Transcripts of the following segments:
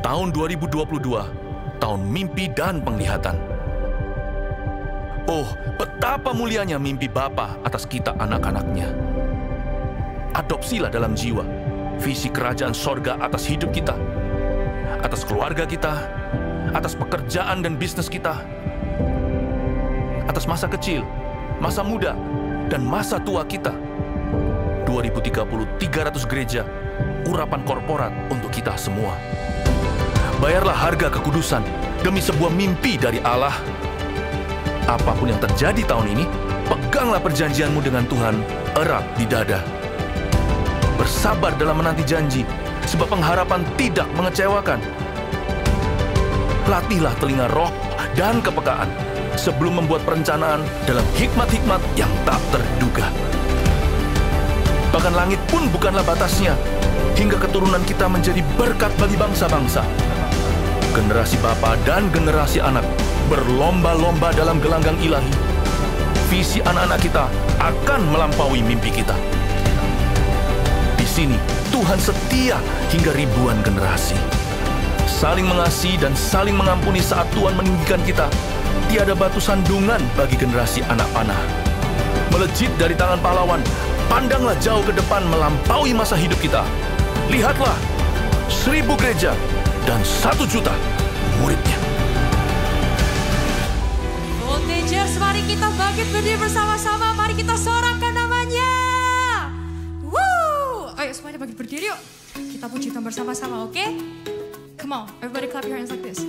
Tahun 2022, tahun mimpi dan penglihatan. Oh, betapa mulianya mimpi Bapa atas kita anak-anaknya. Adopsilah dalam jiwa visi kerajaan sorga atas hidup kita, atas keluarga kita, atas pekerjaan dan bisnis kita, atas masa kecil, masa muda, dan masa tua kita. 2030, 300 gereja, urapan korporat untuk kita semua. Bayarlah harga kekudusan demi sebuah mimpi dari Allah. Apapun yang terjadi tahun ini, peganglah perjanjianmu dengan Tuhan erat di dada. Bersabar dalam menanti janji, sebab pengharapan tidak mengecewakan. Latihlah telinga roh dan kepekaan sebelum membuat perencanaan dalam hikmat-hikmat yang tak terduga. Bahkan langit pun bukanlah batasnya, hingga keturunan kita menjadi berkat bagi bangsa-bangsa. Generasi bapa dan generasi anak berlomba-lomba dalam gelanggang ilahi. Visi anak-anak kita akan melampaui mimpi kita. Di sini, Tuhan setia hingga ribuan generasi. Saling mengasihi dan saling mengampuni saat Tuhan meninggikan kita. Tiada batu sandungan bagi generasi anak panah. Melejit dari tangan pahlawan, pandanglah jauh ke depan melampaui masa hidup kita. Lihatlah, 1000 gereja dan 1 juta muridnya. Voltagers, mari kita bangkit berdiri bersama-sama. Mari kita sorakan namanya. Woo! Ayo semuanya bangkit berdiri yuk. Kita pujikan bersama-sama, oke? Come on, everybody clap your hands like this.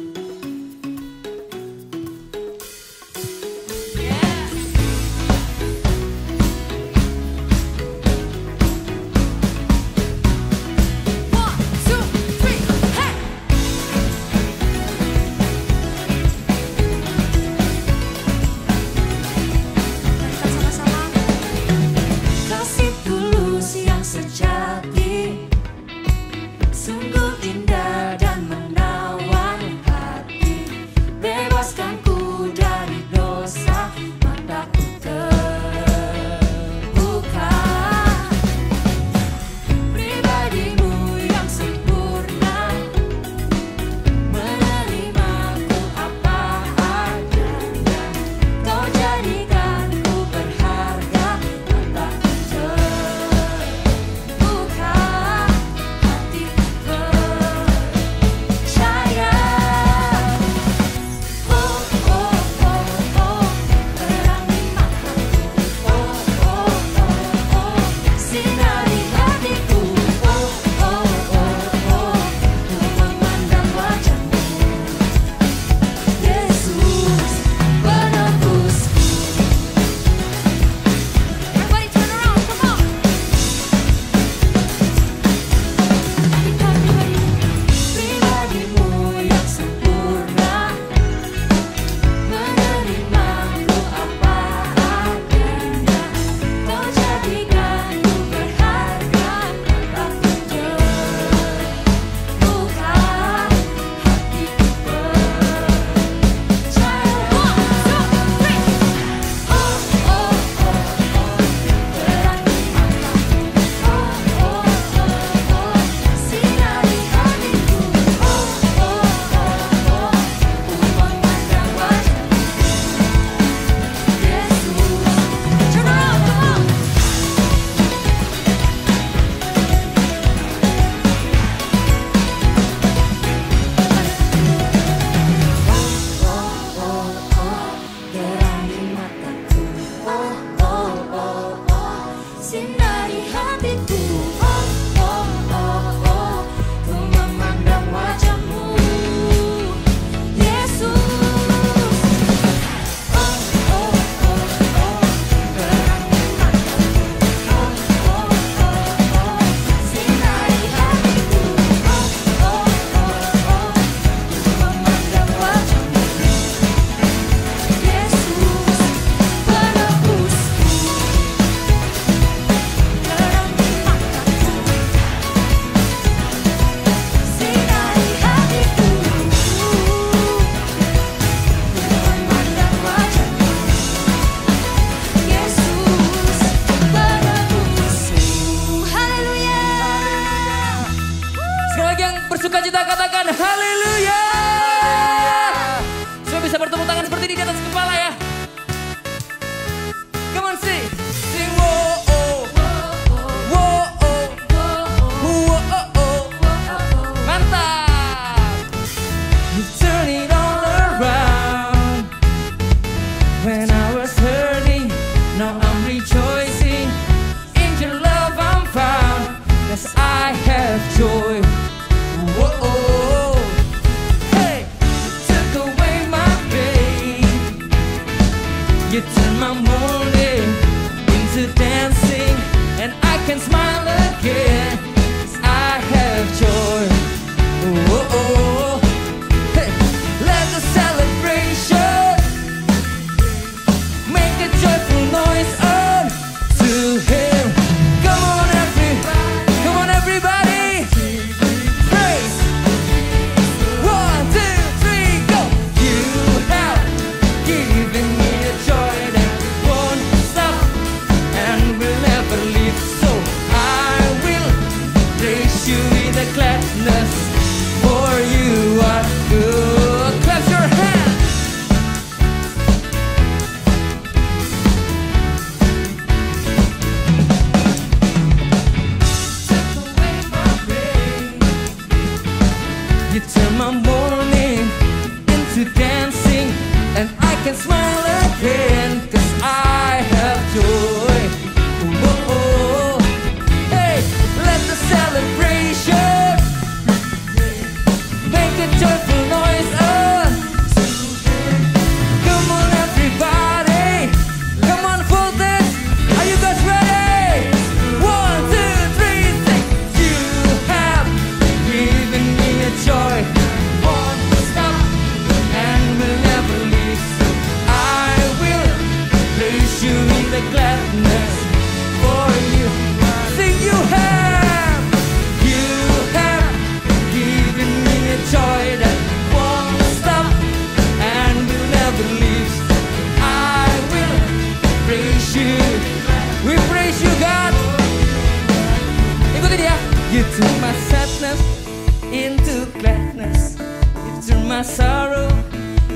my sorrow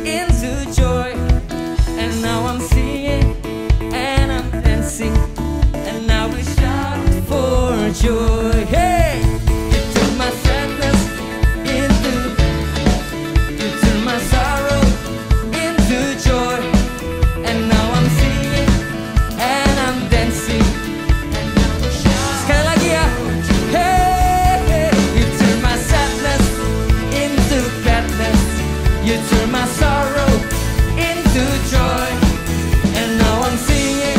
into joy. And now I'm singing and I'm dancing, and now we shout for joy. Hey, you turn my sadness into, you turn my sorrow into joy. And now I'm singing and I'm dancing, and now we shout. Sekali lagi ya. Hey, hey, you turn my sadness into gladness, you turn my sorrow into joy. And now I'm singing.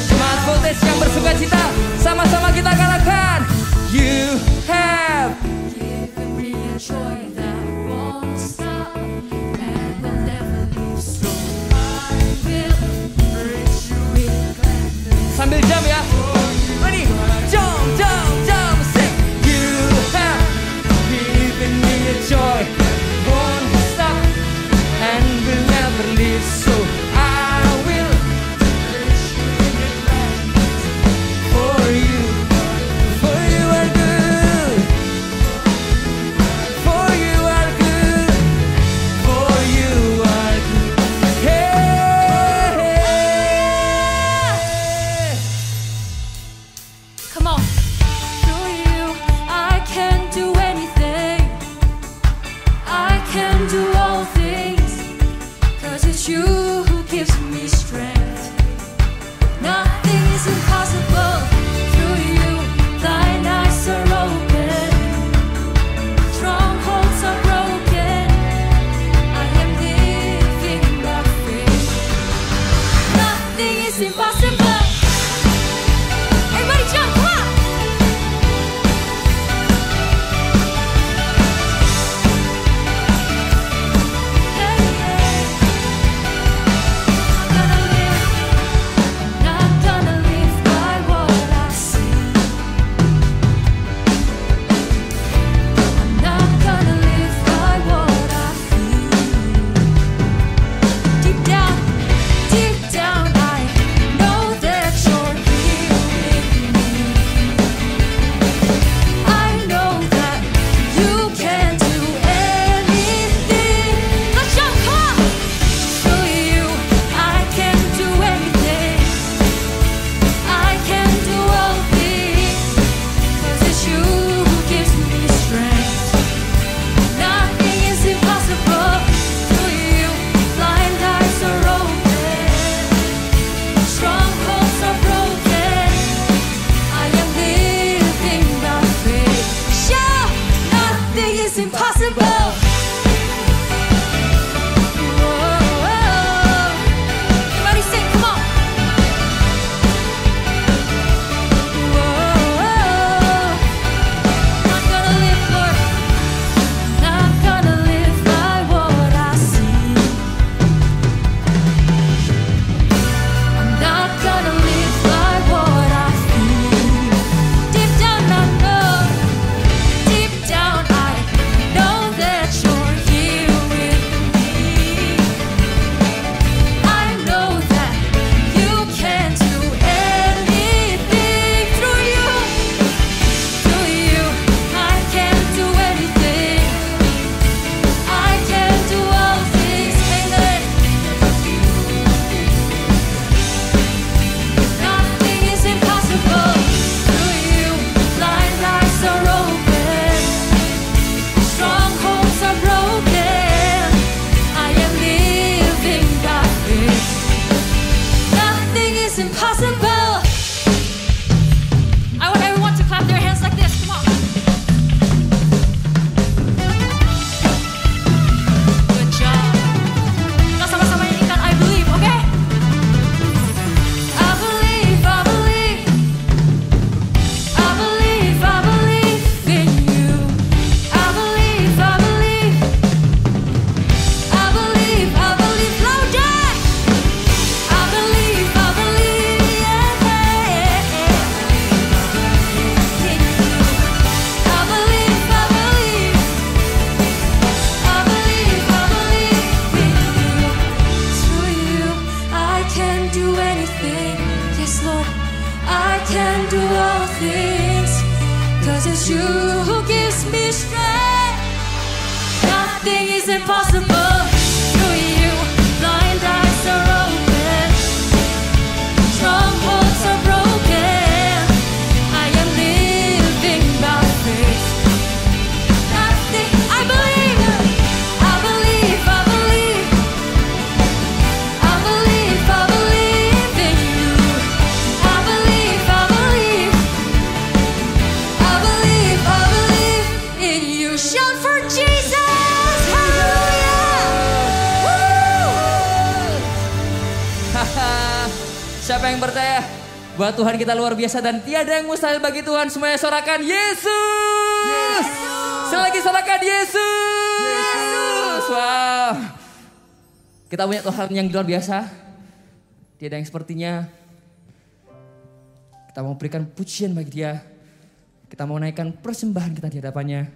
Semangat voltage yang bersuka cita, sama-sama kita katakan. You have given me a joy that won't stop and will never leave. So I will praise you with gladness. sambil jam ya. Ready? Jump, jump, jump, sing. You have given me a joy won't stop and will never leave. So I will praise you with gladness. For you are good. For you are good. For you are good. Hey, hey. Come on. Through you, I can do anything. I can do all things. 'Cause it's you who gives me strength. Nothing is impossible. Through you, thine eyes are open. Strongholds are broken. I am living by faith. Nothing is impossible. Everybody jump, come on! Yeah, yeah. Not gonna live by what I see. I'm not gonna live by what I feel. Deep down, I know that you're here with me. I know that you can do anything. Let's jump, come on! Through you, I can do anything. I can do all things. 'Cause it's you who gives me strength. Nothing is impossible. Through you, blind eyes are open. Strongholds are broken. I am living by faith. Shout, nothing is impossible. Whoa, everybody sing, come on. Whoa, not gonna live for, not gonna live by what I see. I'm not gonna live by what I feel. Deep down I know that you're here with me. I know that you can do anything. Through you, I can do anything. I can do all things. Amen. Nothing is impossible. Through you, blind eyes are open. Strongholds are broken. I am living by faith. Nothing is impossible. I want everyone to clap their hands like this. Come on. Good job. Kita sama-sama nyanyikan I believe, okay? I believe, I believe. I believe, I believe in you. I believe, I believe. I believe, I believe louder. I believe, yeah, yeah. In you. I believe, I believe. I believe, I believe in you. Through you, I can do anything. Yes, Lord, I can do all things. 'Cause it's you who gives me strength. impossible. Through you, blind eyes are open, strongholds are broken. I am living by faith. Nothing, I believe, I believe, I believe, I believe, I believe in you. I believe, I believe, I believe, I believe in you. Shout for Jesus! Siapa yang percaya bahwa Tuhan kita luar biasa dan tiada yang mustahil bagi Tuhan? Semuanya sorakan Yesus. Selagi sorakan Yesus. Wow. Kita punya Tuhan yang luar biasa. Tiada yang sepertinya. Kita mau berikan pujian bagi Dia. Kita mau naikkan persembahan kita di hadapannya.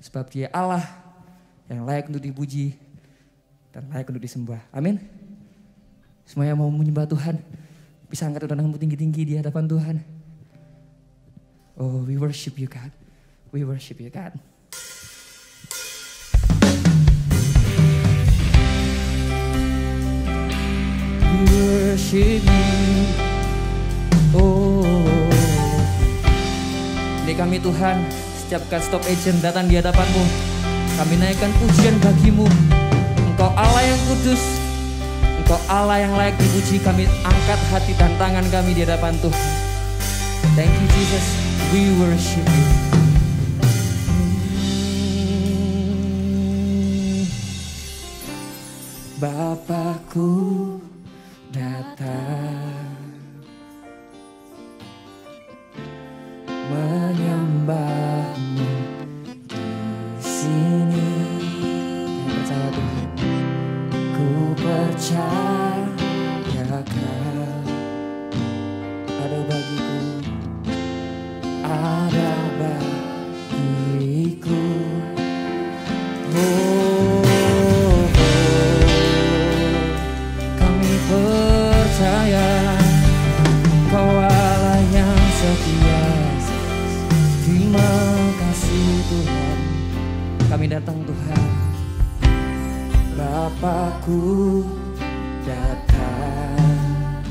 Sebab Dia Allah yang layak untuk dipuji dan layak untuk disembah. Amin. Semuanya mau menyembah Tuhan. Bisa angkat tanganmu tinggi-tinggi di hadapan Tuhan. Oh, we worship you, God. We worship you, God. We worship you. Oh, ini kami Tuhan. Setiap stop agent datang di hadapanmu, kami naikkan pujian bagimu. Engkau Allah yang kudus. Engkau Allah yang layak dipuji. Kami angkat hati dan tangan kami di hadapan Tuhan. Thank you Jesus, we worship you. Bapakku datang menyembahmu di sini. Kami percaya Tuhan. Ku percayakan ada bagiku, ada bagiku. Oh, kami percaya Kau Allah yang setia. Terima kasih Tuhan. Kami datang Tuhan. Bapakku datang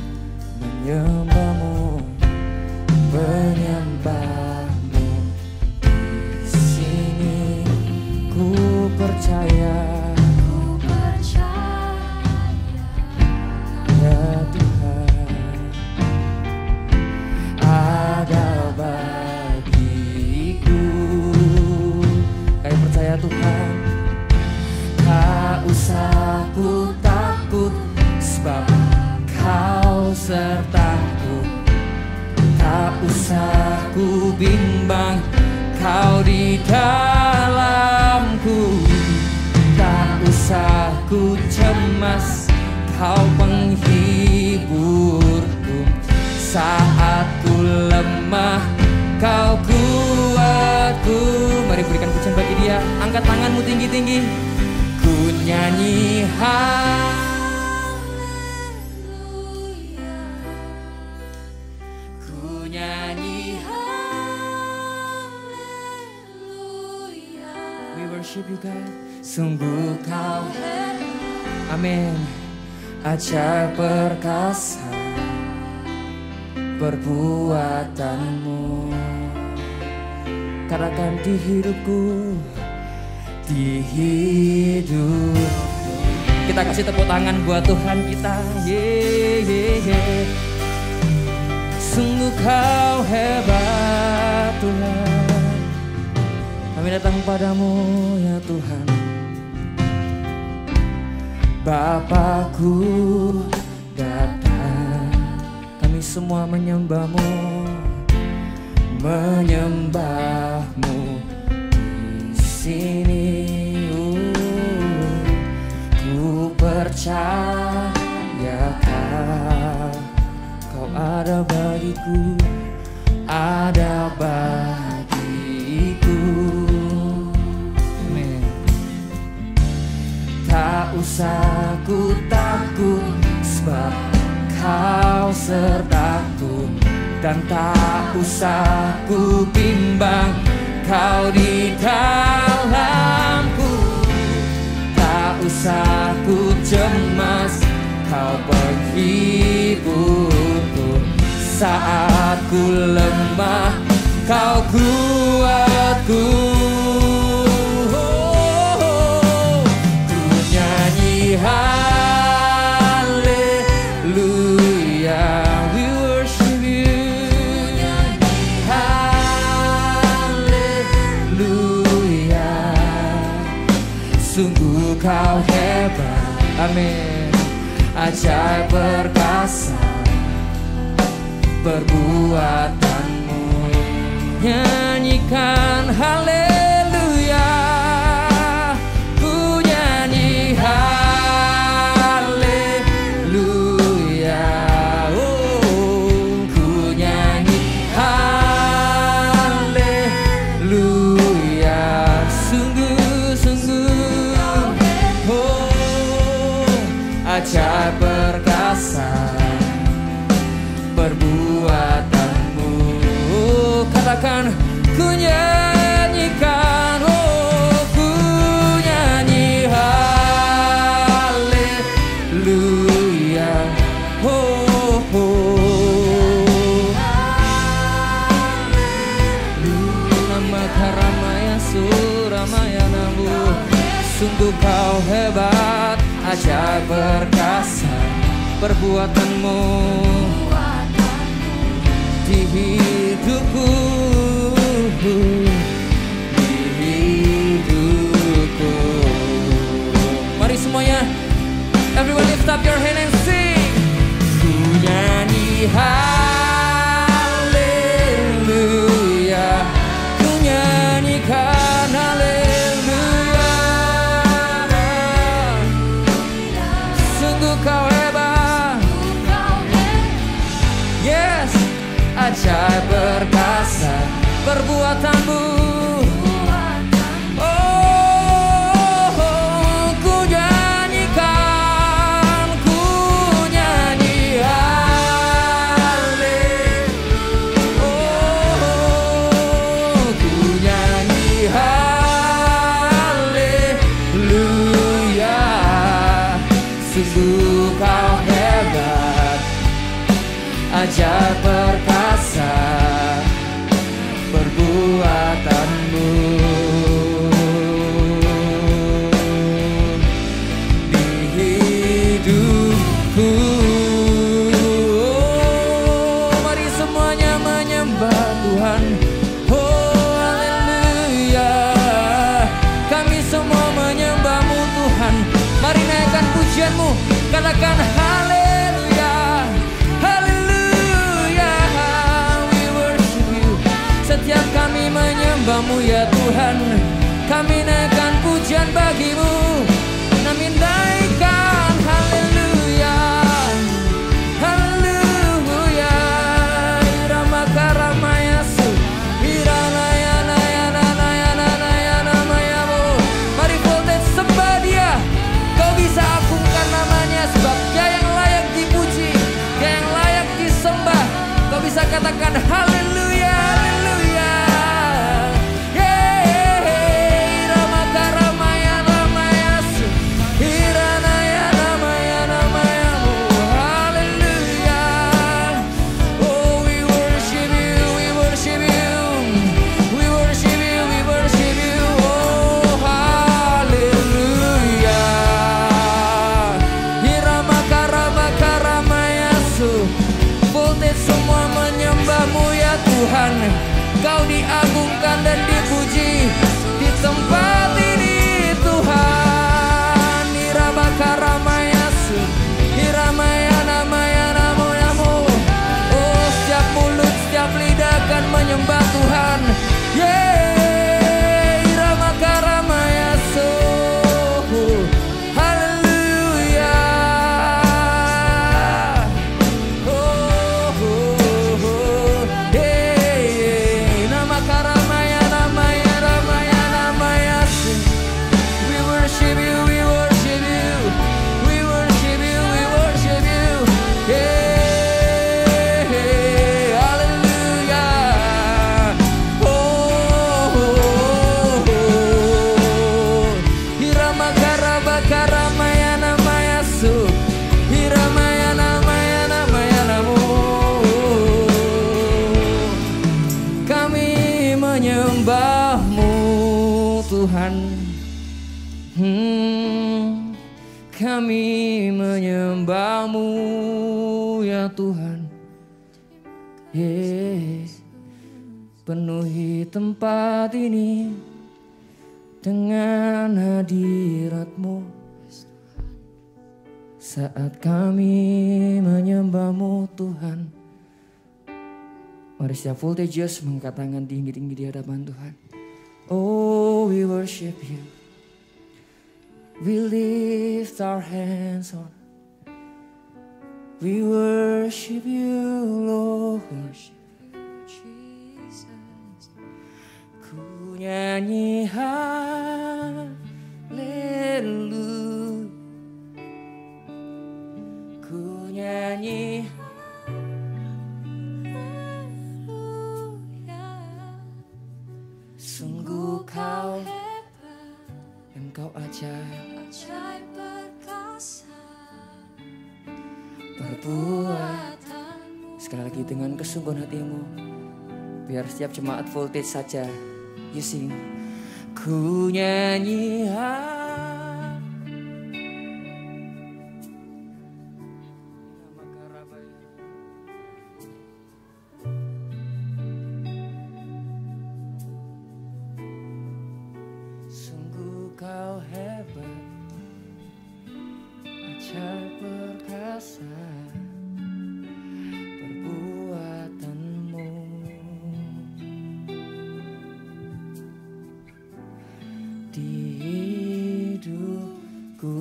menyembahmu, menyembahmu di sini. Ku percaya, ya Tuhan, ada bagiku. Kami percaya Tuhan. Tak usah ku takut, sebab Kau sertaku. Tak usah ku bimbang, Kau di dalamku. Tak usah ku cemas, Kau penghiburku. Saat ku lemah, Kau kuatku. Mari berikan pujian bagi Dia. Angkat tanganmu tinggi-tinggi. Ku nyanyi haleluya, ku nyanyi haleluya. We worship you God. Sungguh Kau, amin, ajaib perkasa perbuatanmu. Katakan di hidupku, di hidup. Kita kasih tepuk tangan buat Tuhan kita. Sungguh Kau hebat Tuhan. Kami datang padamu ya Tuhan. Bapakku datang. Kami semua menyembahmu, menyembahmu di sini. Ku percaya Kau ada bagiku, ada bagiku. Amen. Tak usah ku takut, sebab Kau sertaku. Dan tak usah ku bimbang, Kau di dalamku. rasa ku cemas, kau penghiburku. Saat ku lemah, kau kuatku. Ku nyanyi haleluya, we worship you. Haleluya, sungguh kau hebat, amin. Ajaib perkasa perbuatanmu. Nyanyikan haleluya, ku nyanyi haleluya, oh, ku nyanyi haleluya. Sungguh-sungguh, oh, ajaib perkasa perbuatanmu. Katakan ku nyanyikan, oh, ku nyanyi haleluya, oh, oh. Nama karamaya suramaya namu. Sungguh kau hebat, ajaib perkasa perbuatanmu di hidupku, di hidupku. Mari semuanya, everyone lift up your hand and sing. Ku nyanyi haleluya, ku nyanyikan haleluya. Sungguh kau hebat, yes, ajaib perkasa perbuatanmu. Oh, ku nyanyikan, ku nyanyi haleluya, oh, ku nyanyi haleluya. Sungguh kau hebat, ajaib perkasa perbuatanmu di hidupku. Oh, mari semuanya menyembah Tuhan. Oh, haleluya, kami semua menyembah-Mu Tuhan. Mari naikkan pujianmu, katakan haleluya, haleluya, we worship you. Setiap kami menyembah-Mu ya Tuhan, kami naikkan pujian bagi-Mu. Kami naikkan haleluya, haleluya. Irama karamaya su, iranaya naya naya naya namayamu. Mari voltage sembah Dia, kau bisa agungkan namanya, sebab Dia yang layak dipuji, Dia yang layak disembah. Kau bisa katakan haleluya, haleluya. Irama karamaya ramaya su, iranaya namaya namaya, haleluya. Oh, we worship you, we worship you, we worship you, we worship you. Oh, haleluya. Irama karamaya su, voltage semua menyembah-Mu ya Tuhan. Kau diagungkan dan dipuji di tempat ini Tuhan. Irama karamaya su, iramaya namaya namo namo. Oh, setiap mulut, setiap lidah akan menyembah Tuhan. Yeah, irama karamaya su, haleluya. Oh, oh, oh, hey, nama karamaya Tuhan. Kami menyembah-Mu ya Tuhan. Penuhi tempat ini dengan hadirat-Mu. Saat kami menyembah-Mu Tuhan. Mari setiap voltages mengangkat tangan tinggi-tinggi di hadapan Tuhan. Oh, we worship You. We lift our hands on. We worship You, Lord. Ku nyanyi haleluya. Ku nyanyi sungguh Kau Engkau ajaib, perbuatan. Sekali lagi dengan kesungguhan hatimu, biar setiap jemaat voltage saja you sing. Ku nyanyi sungguh Kau hebat, ajaib perkasa perbuatan-Mu. Di hidupku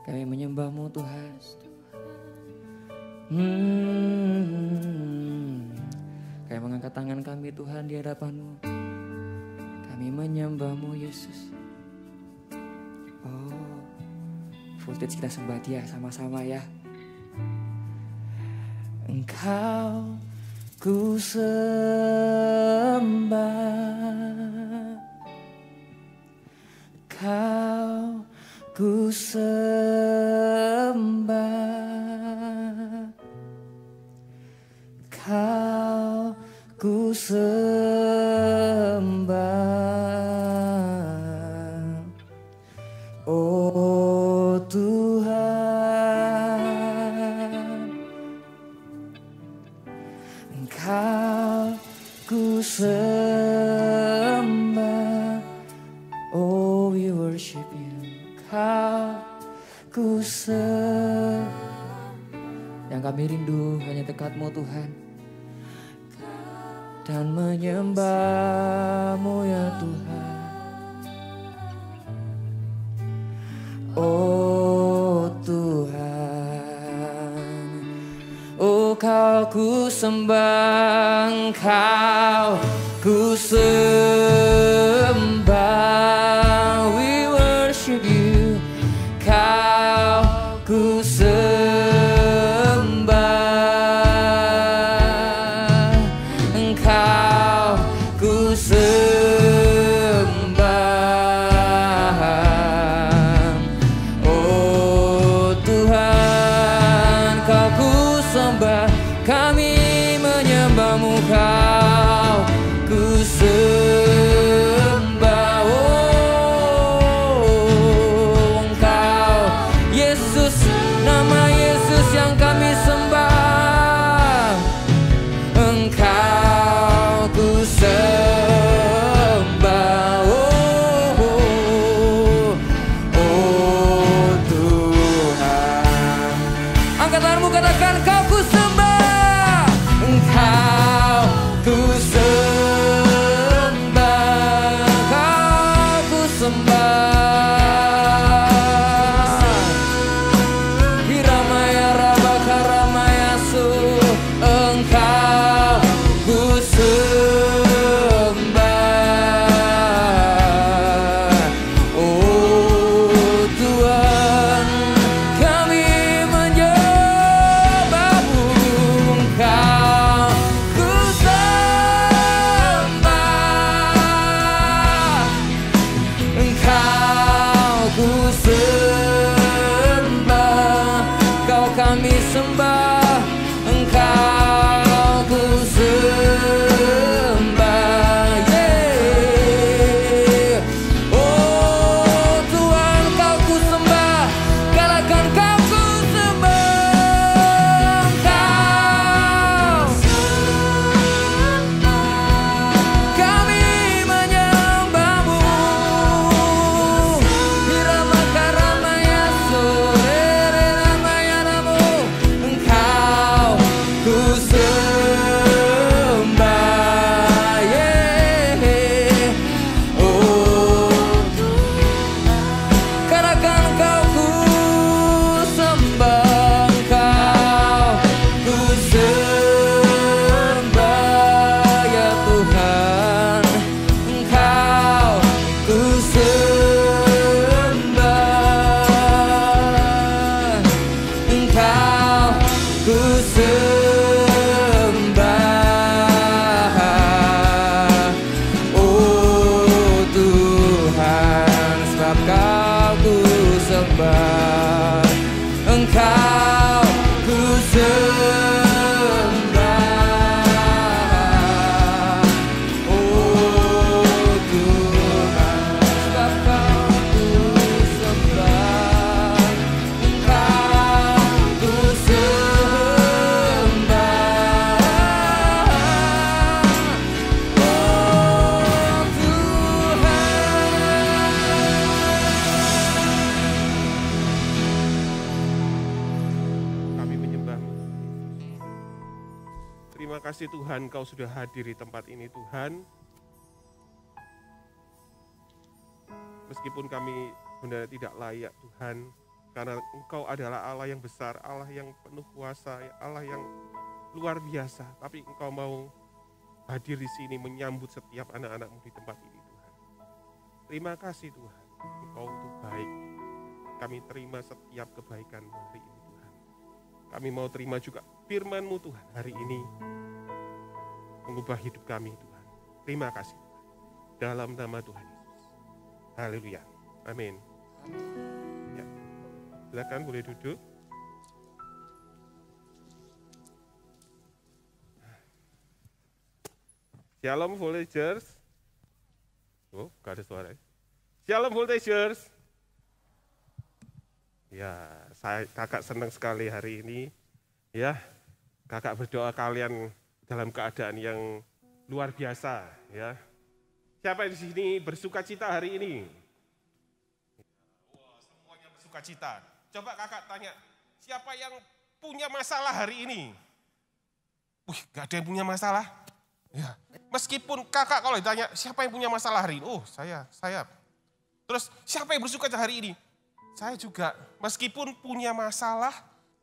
kami menyembah-Mu Tuhan. Kami mengangkat tangan kami Tuhan di hadapan-Mu. Kami menyembah-Mu Yesus. Oh, voltage kita sembah Dia sama-sama ya. Engkau ku sembah, Kau ku sembah, Kau ku sembah, oh Tuhan. Engkau ku sembah, oh we worship You. Kau ku sembah. Yang kami rindu hanya dekat-Mu Tuhan, dan menyembah-Mu ya Tuhan. Oh Tuhan, oh Kau ku sembah, Kau ku sembah, we worship You. Kau ku sembah, Engkau ku sembah, oh Tuhan, Kau ku sembah. Kami menyembah-Mu, Kau ku sembah, oh Engkau Yesus, nama Yesus yang kami sembah. Engkau ku sembah, sembah, Engkau ku sembah. Oh Tuhan, sebab Kau ku sembah, Engkau ku sembah. Oh Tuhan. Kami menyembah-Mu. Terima kasih Tuhan, Kau sudah hadir di tempat ini Tuhan. Meskipun kami benar tidak layak Tuhan, karena Engkau adalah Allah yang besar, Allah yang penuh kuasa, Allah yang luar biasa. Tapi Engkau mau hadir di sini menyambut setiap anak-anak-Mu di tempat ini Tuhan. Terima kasih Tuhan, Engkau itu baik. Kami terima setiap kebaikan-Mu hari ini Tuhan. Kami mau terima juga firman-Mu Tuhan hari ini, mengubah hidup kami Tuhan. Terima kasih Tuhan. Dalam nama Tuhan Yesus. Haleluya. Amin. Ya. Silakan boleh duduk. Shalom Voltagers. Oh, gak ada suara. Shalom Voltagers. Ya, kakak senang sekali hari ini. Ya, kakak berdoa kalian dalam keadaan yang luar biasa. Ya, siapa di sini bersuka cita hari ini? Wah, semuanya bersuka cita. Coba kakak tanya, siapa yang punya masalah hari ini? Wih, gak ada yang punya masalah. Ya, meskipun kakak kalau ditanya siapa yang punya masalah hari ini? Oh, saya. Terus siapa yang bersuka cita hari ini? Saya juga, meskipun punya masalah,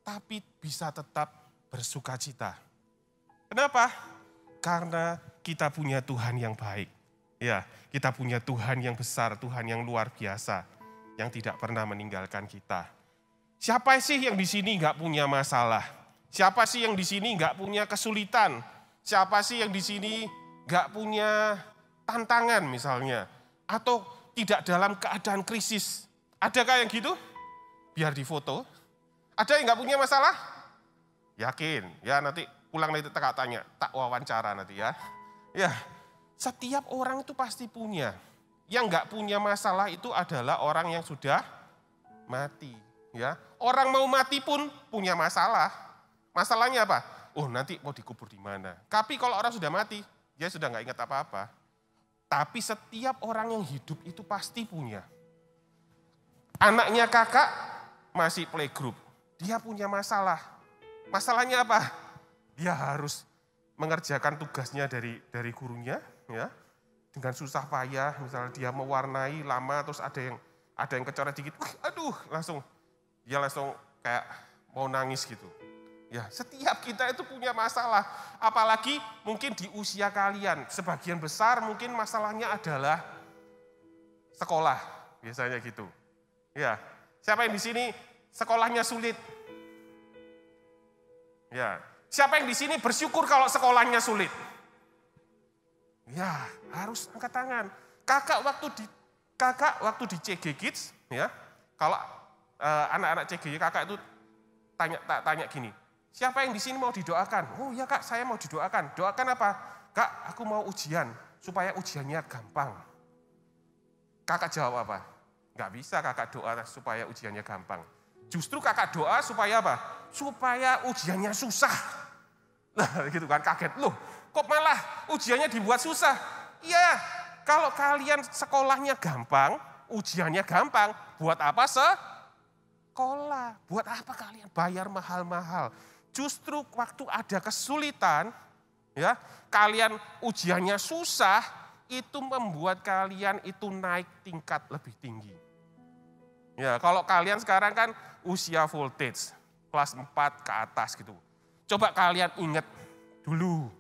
tapi bisa tetap bersuka cita. Kenapa? Karena kita punya Tuhan yang baik. Ya, kita punya Tuhan yang besar, Tuhan yang luar biasa, yang tidak pernah meninggalkan kita. Siapa sih yang di sini nggak punya masalah? Siapa sih yang di sini nggak punya kesulitan? Siapa sih yang di sini nggak punya tantangan misalnya? Atau tidak dalam keadaan krisis? Adakah yang gitu? Biar difoto. Ada yang nggak punya masalah? Yakin? Ya nanti pulang nanti tak tanya, tak wawancara nanti ya. Ya, setiap orang itu pasti punya. Yang nggak punya masalah itu adalah orang yang sudah mati. Ya, orang mau mati pun punya masalah. Masalahnya apa? Oh nanti mau dikubur di mana? Tapi kalau orang sudah mati, dia sudah nggak ingat apa-apa. Tapi setiap orang yang hidup itu pasti punya. Anaknya kakak masih playgroup, dia punya masalah. Masalahnya apa? Dia harus mengerjakan tugasnya dari gurunya, ya, dengan susah payah. Misalnya dia mewarnai lama, terus ada yang kecoret dikit, aduh, langsung kayak mau nangis gitu. Ya, setiap kita itu punya masalah, apalagi mungkin di usia kalian. Sebagian besar mungkin masalahnya adalah sekolah, biasanya gitu. Ya, siapa yang di sini sekolahnya sulit? Ya, siapa yang di sini bersyukur kalau sekolahnya sulit? Ya, harus angkat tangan. Kakak waktu di CG Kids, ya, kalau anak-anak CG kakak itu tanya gini, siapa yang di sini mau didoakan? Oh ya kak, saya mau didoakan. Doakan apa? Kak, aku mau ujian supaya ujiannya gampang. Kakak jawab apa? Nggak bisa kakak doa supaya ujiannya gampang. Justru kakak doa supaya apa? Supaya ujiannya susah. Nah gitu kan, kaget. Loh kok malah ujiannya dibuat susah? Iya, kalau kalian sekolahnya gampang, ujiannya gampang, buat apa sekolah? Buat apa kalian bayar mahal-mahal? Justru waktu ada kesulitan, ya, kalian ujiannya susah, itu membuat kalian itu naik tingkat lebih tinggi. Ya, kalau kalian sekarang kan usia voltage, kelas 4 ke atas gitu. Coba kalian ingat dulu,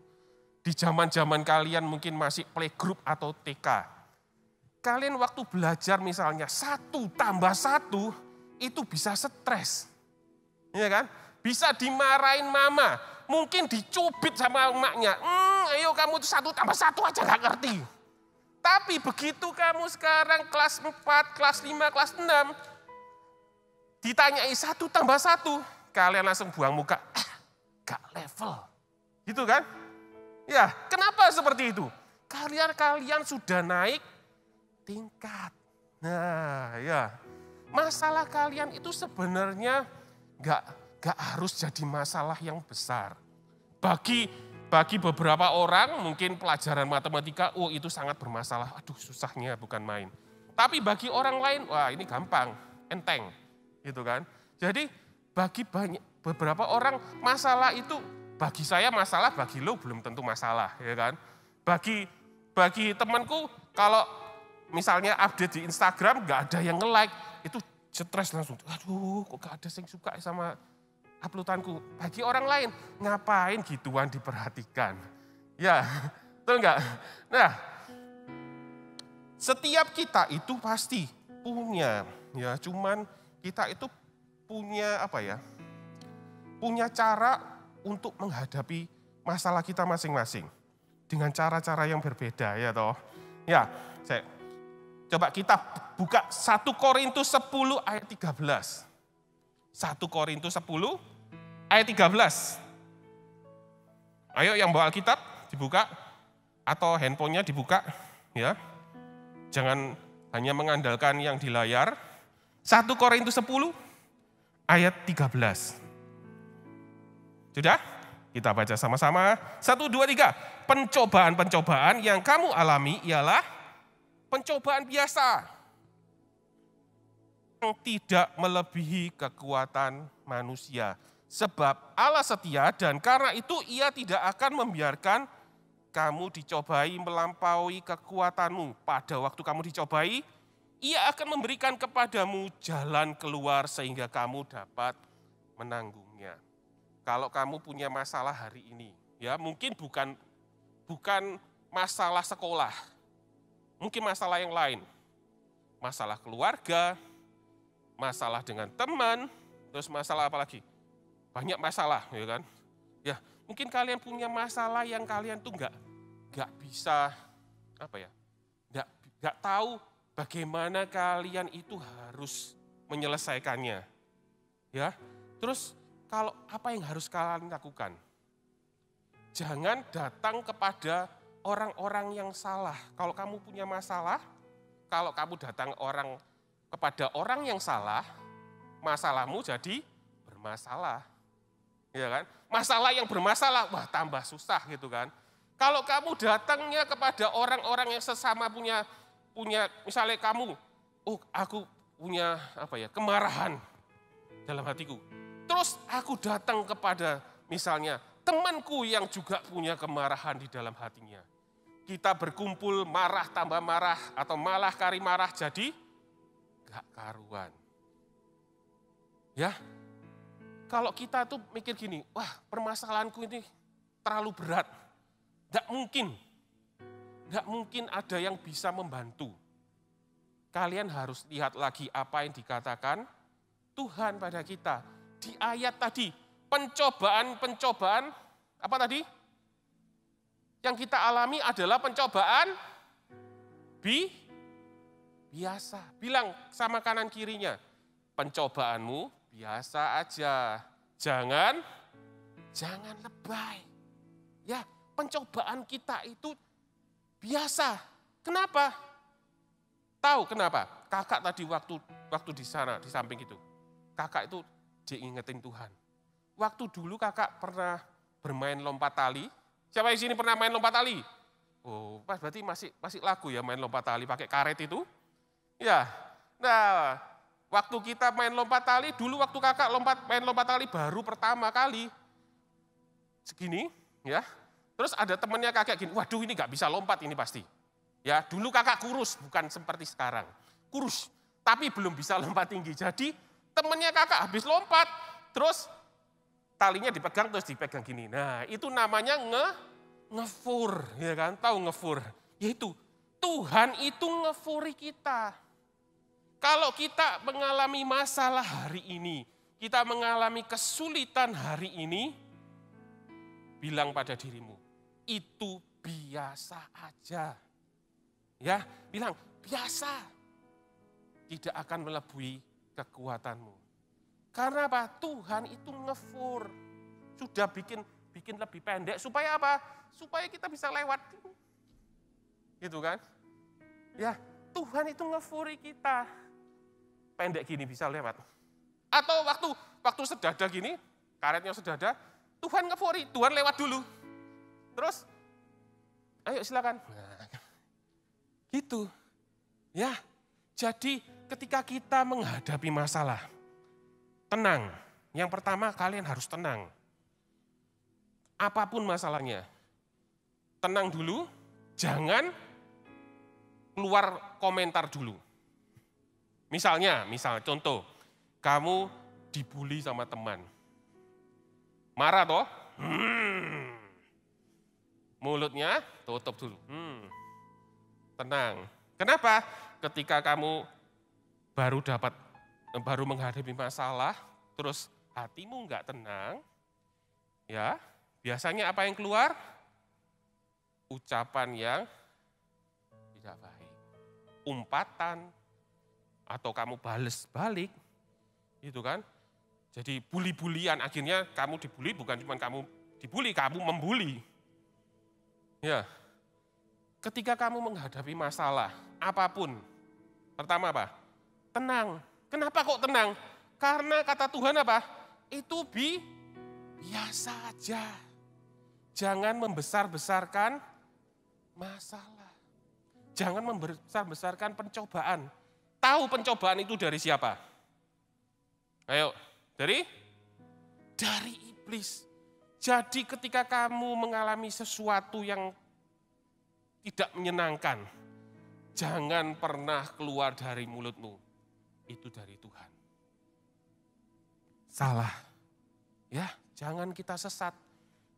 di zaman-zaman kalian mungkin masih playgroup atau TK. Kalian waktu belajar misalnya 1 tambah 1, itu bisa stres. Ya kan? Bisa dimarahin mama, mungkin dicubit sama emaknya. Ayo kamu itu 1 tambah 1 aja gak ngerti. Tapi begitu kamu sekarang kelas 4, kelas 5, kelas 6, ditanyai 1 tambah 1, kalian langsung buang muka, gak level. Gitu kan? Ya, kenapa seperti itu? Kalian sudah naik tingkat. Nah, ya. Masalah kalian itu sebenarnya gak harus jadi masalah yang besar. Bagi beberapa orang mungkin pelajaran matematika, oh itu sangat bermasalah. Aduh susahnya bukan main. Tapi bagi orang lain, wah ini gampang, enteng. Gitu kan. Jadi bagi beberapa orang masalah itu, bagi saya masalah, bagi lo belum tentu masalah. Ya kan. Bagi temanku kalau misalnya update di Instagram gak ada yang nge-like, itu stres langsung. Aduh kok gak ada yang suka sama uploadanku. Bagi orang lain, ngapain gituan diperhatikan. Ya, betul enggak? Nah, setiap kita itu pasti punya, ya cuman kita itu punya apa ya, punya cara untuk menghadapi masalah kita masing-masing. Dengan cara-cara yang berbeda ya toh. Ya, coba kita buka 1 Korintus 10 ayat 13. 1 Korintus 10 ayat 13. Ayo yang bawa Alkitab dibuka atau handphonenya dibuka ya. Jangan hanya mengandalkan yang di layar. 1 Korintus 10 ayat 13. Sudah? Kita baca sama-sama. 1, 2, 3. Pencobaan-pencobaan yang kamu alami ialah pencobaan biasa. Yang tidak melebihi kekuatan manusia. Sebab Allah setia dan karena itu ia tidak akan membiarkan kamu dicobai melampaui kekuatanmu. Pada waktu kamu dicobai, ia akan memberikan kepadamu jalan keluar sehingga kamu dapat menanggungnya. Kalau kamu punya masalah hari ini, ya mungkin bukan masalah sekolah, mungkin masalah yang lain, masalah keluarga, masalah dengan teman, terus masalah apa lagi? Banyak masalah, ya kan? Ya, mungkin kalian punya masalah yang kalian tuh nggak bisa apa ya? Nggak tahu bagaimana kalian itu harus menyelesaikannya. Ya. Terus kalau apa yang harus kalian lakukan? Jangan datang kepada orang-orang yang salah. Kalau kamu punya masalah, kalau kamu datang kepada orang yang salah, masalahmu jadi bermasalah. Ya kan? Masalah yang bermasalah, wah tambah susah gitu kan. Kalau kamu datangnya kepada orang-orang yang sesama punya misalnya kamu, oh aku punya apa ya, kemarahan dalam hatiku. Terus aku datang kepada misalnya temanku yang juga punya kemarahan di dalam hatinya. Kita berkumpul marah tambah marah atau malah kari marah jadi gak karuan. Ya, kalau kita tuh mikir gini, wah permasalahanku ini terlalu berat. Gak mungkin ada yang bisa membantu. Kalian harus lihat lagi apa yang dikatakan Tuhan pada kita. Di ayat tadi, pencobaan, apa tadi? Yang kita alami adalah pencobaan biasa. Bilang sama kanan kirinya, pencobaanmu biasa aja. Jangan lebay. Ya, pencobaan kita itu biasa. Kenapa? Tahu kenapa? Kakak tadi waktu di sana, di samping itu. Kakak itu diingetin Tuhan. Waktu dulu kakak pernah bermain lompat tali. Siapa di sini pernah main lompat tali? Oh, berarti masih laku ya main lompat tali pakai karet itu? Ya. Nah, waktu kita main lompat tali, dulu waktu kakak main lompat tali baru pertama kali. Segini, ya. Terus ada temennya kakak gini, waduh ini gak bisa lompat ini pasti. Ya, dulu kakak kurus, bukan seperti sekarang. Kurus, tapi belum bisa lompat tinggi. Jadi temennya kakak habis lompat, terus talinya dipegang, terus dipegang gini. Nah, itu namanya ngefur, ya kan? Tahu ngefur? Yaitu Tuhan itu ngefuri kita. Kalau kita mengalami masalah hari ini, kita mengalami kesulitan hari ini, bilang pada dirimu, itu biasa aja. Ya, bilang biasa. Tidak akan melebihi kekuatanmu. Karena apa? Tuhan itu ngefur. Sudah bikin lebih pendek supaya apa? Supaya kita bisa lewat. Gitu kan? Ya, Tuhan itu ngefuri kita. Pendek gini bisa lewat. Atau waktu sedada gini, karetnya sedada, Tuhan ngefuri, Tuhan lewat dulu. Terus, ayo silakan. Nah, gitu. Ya, jadi ketika kita menghadapi masalah, tenang. Yang pertama kalian harus tenang. Apapun masalahnya, tenang dulu, jangan keluar komentar dulu. Misal contoh, kamu dibully sama teman. Marah toh? Mulutnya tutup dulu. Tenang. Kenapa? Ketika kamu baru menghadapi masalah, terus hatimu enggak tenang, ya biasanya apa yang keluar? Ucapan yang tidak baik. Umpatan, atau kamu bales balik, gitu kan. Jadi bully-bulian, akhirnya kamu dibully, bukan cuma kamu dibully, kamu membuli. Ya, ketika kamu menghadapi masalah, apapun, pertama apa? Tenang. Kenapa kok tenang? Karena kata Tuhan apa? Itu biasa aja. Jangan membesar-besarkan masalah. Jangan membesar-besarkan pencobaan. Tahu pencobaan itu dari siapa? Ayo, dari iblis. Jadi ketika kamu mengalami sesuatu yang tidak menyenangkan, jangan pernah keluar dari mulutmu, itu dari Tuhan. Salah. Ya, jangan kita sesat.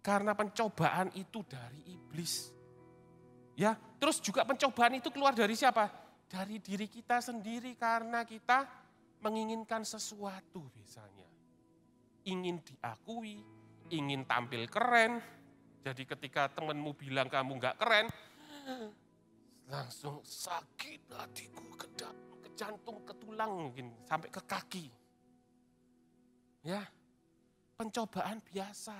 Karena pencobaan itu dari iblis. Ya, terus juga pencobaan itu keluar dari siapa? Dari diri kita sendiri karena kita menginginkan sesuatu misalnya. Ingin diakui, ingin tampil keren. Jadi ketika temanmu bilang kamu enggak keren, langsung sakit hatiku, ke jantung, ke tulang mungkin, sampai ke kaki. Ya, pencobaan biasa.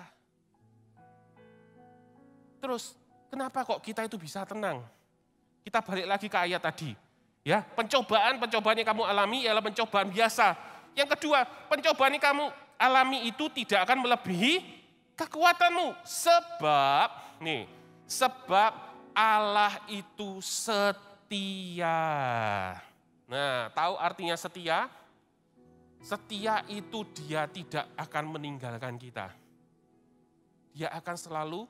Terus, kenapa kok kita itu bisa tenang? Kita balik lagi ke ayat tadi. Ya, pencobaan yang kamu alami ialah pencobaan biasa. Yang kedua, pencobaan yang kamu alami itu tidak akan melebihi kekuatanmu. Sebab Allah itu setia. Nah, tahu artinya setia? Setia itu dia tidak akan meninggalkan kita. Dia akan selalu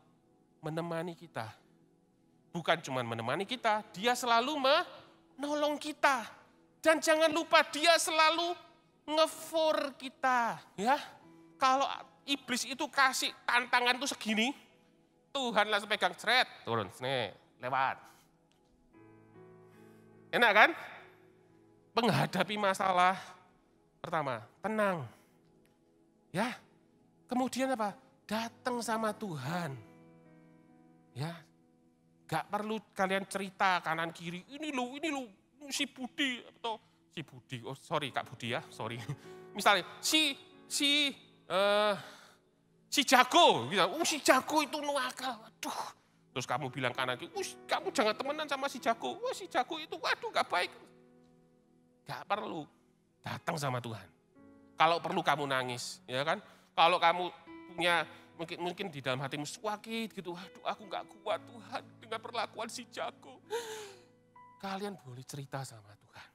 menemani kita. Bukan cuma menemani kita, dia selalu menolong kita. Dan jangan lupa dia selalu ngefor kita. Ya, kalau iblis itu kasih tantangan itu segini, Tuhan langsung pegang cret, turun, nih, lewat. Enak kan? Menghadapi masalah, pertama, tenang. Ya, kemudian apa? Datang sama Tuhan. Ya, gak perlu kalian cerita kanan kiri, ini lo, si Budi, atau si Budi, oh sorry Kak Budi ya, sorry. Misalnya, si Jago, gitu. Si Jago itu nuakal, waduh. Terus kamu bilang kanan kiri, kamu jangan temenan sama si Jago, si Jago itu waduh gak baik. Gak perlu, datang sama Tuhan. Kalau perlu kamu nangis, ya kan? Kalau kamu punya mungkin di dalam hatimu sakit gitu, aduh aku gak kuat Tuhan dengan perlakuan si Jago. Kalian boleh cerita sama Tuhan.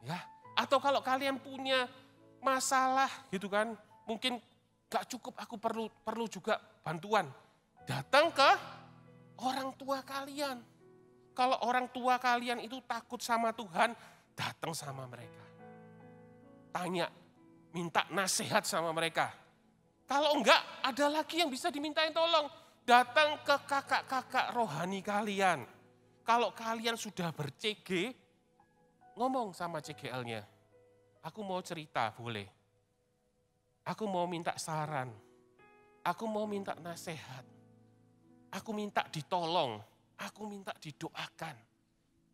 Ya, atau kalau kalian punya masalah gitu kan, mungkin gak cukup, aku perlu juga bantuan. Datang ke orang tua kalian. Kalau orang tua kalian itu takut sama Tuhan, datang sama mereka. Tanya, minta nasihat sama mereka. Kalau enggak, ada lagi yang bisa dimintain tolong. Datang ke kakak-kakak rohani kalian. Kalau kalian sudah ber-CG, ngomong sama CGL-nya. Aku mau cerita, boleh. Aku mau minta saran. Aku mau minta nasihat. Aku minta ditolong. Aku minta didoakan.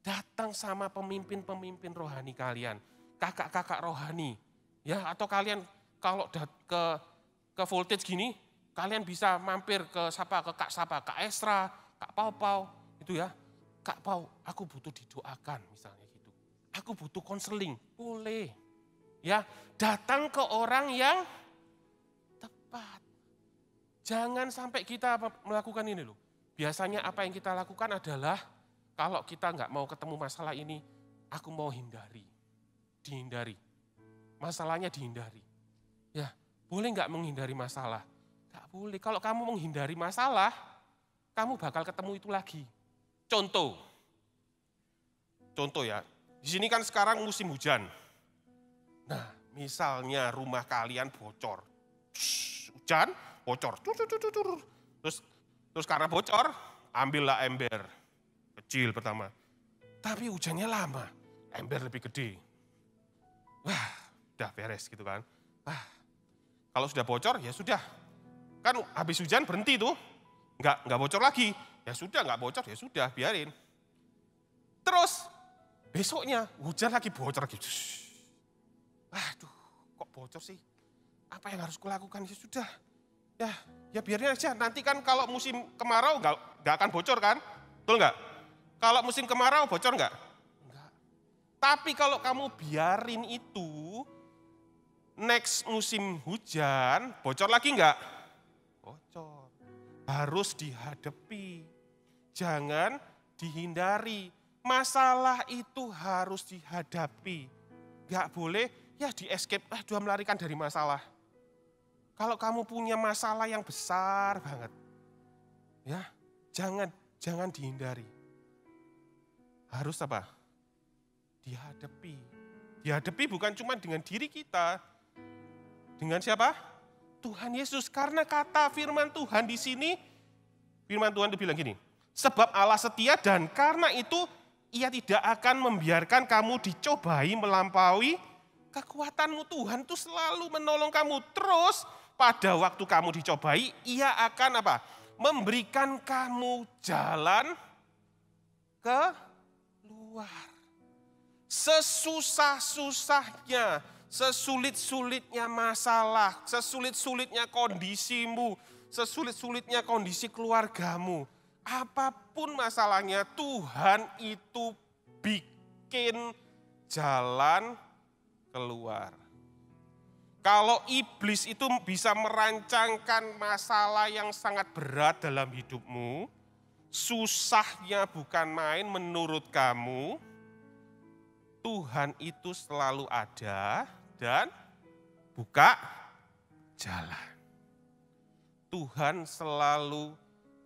Datang sama pemimpin-pemimpin rohani kalian. Kakak-kakak rohani. Ya, atau kalian kalau ke voltage gini, kalian bisa mampir ke Kak Esra, Kak Pau, itu ya. Kak Pau, aku butuh didoakan misalnya gitu. Aku butuh konseling, boleh. Ya, datang ke orang yang tepat. Jangan sampai kita melakukan ini loh. Biasanya apa yang kita lakukan adalah kalau kita nggak mau ketemu masalah ini, aku mau dihindari. Masalahnya dihindari. Ya, boleh nggak menghindari masalah? Nggak boleh. Kalau kamu menghindari masalah, kamu bakal ketemu itu lagi. Contoh ya, di sini kan sekarang musim hujan. Nah, misalnya rumah kalian bocor. Hujan, bocor. Terus karena bocor, ambillah ember. Kecil pertama. Tapi hujannya lama, ember lebih gede. Wah, udah beres gitu kan. Kalau sudah bocor, ya sudah. Kan habis hujan berhenti tuh. Nggak bocor lagi. Ya sudah, nggak bocor, ya sudah, biarin. Terus, besoknya hujan lagi, bocor lagi. Aduh, kok bocor sih? Apa yang harus kulakukan? Ya sudah. Ya biarin aja. Nanti kan kalau musim kemarau nggak akan bocor kan? Betul nggak? Kalau musim kemarau bocor nggak? Enggak. Tapi kalau kamu biarin itu, next musim hujan, bocor lagi nggak? Bocor. Harus dihadapi. Jangan dihindari. Masalah itu harus dihadapi. Nggak boleh ya di escape, melarikan dari masalah. Kalau kamu punya masalah yang besar banget, ya jangan dihindari. Harus apa? Dihadapi. Dihadapi bukan cuma dengan diri kita. Dengan siapa? Tuhan Yesus. Karena kata firman Tuhan di sini, firman Tuhan itu bilang gini, sebab Allah setia dan karena itu Ia tidak akan membiarkan kamu dicobai melampaui kekuatanmu. Tuhan itu selalu menolong kamu. Terus pada waktu kamu dicobai, Ia akan apa? Memberikan kamu jalan keluar. Sesusah-susahnya, sesulit-sulitnya masalah, sesulit-sulitnya kondisimu, sesulit-sulitnya kondisi keluargamu. Apapun masalahnya, Tuhan itu bikin jalan keluar. Kalau iblis itu bisa merancangkan masalah yang sangat berat dalam hidupmu, susahnya bukan main menurut kamu, Tuhan itu selalu ada dan buka jalan. Tuhan selalu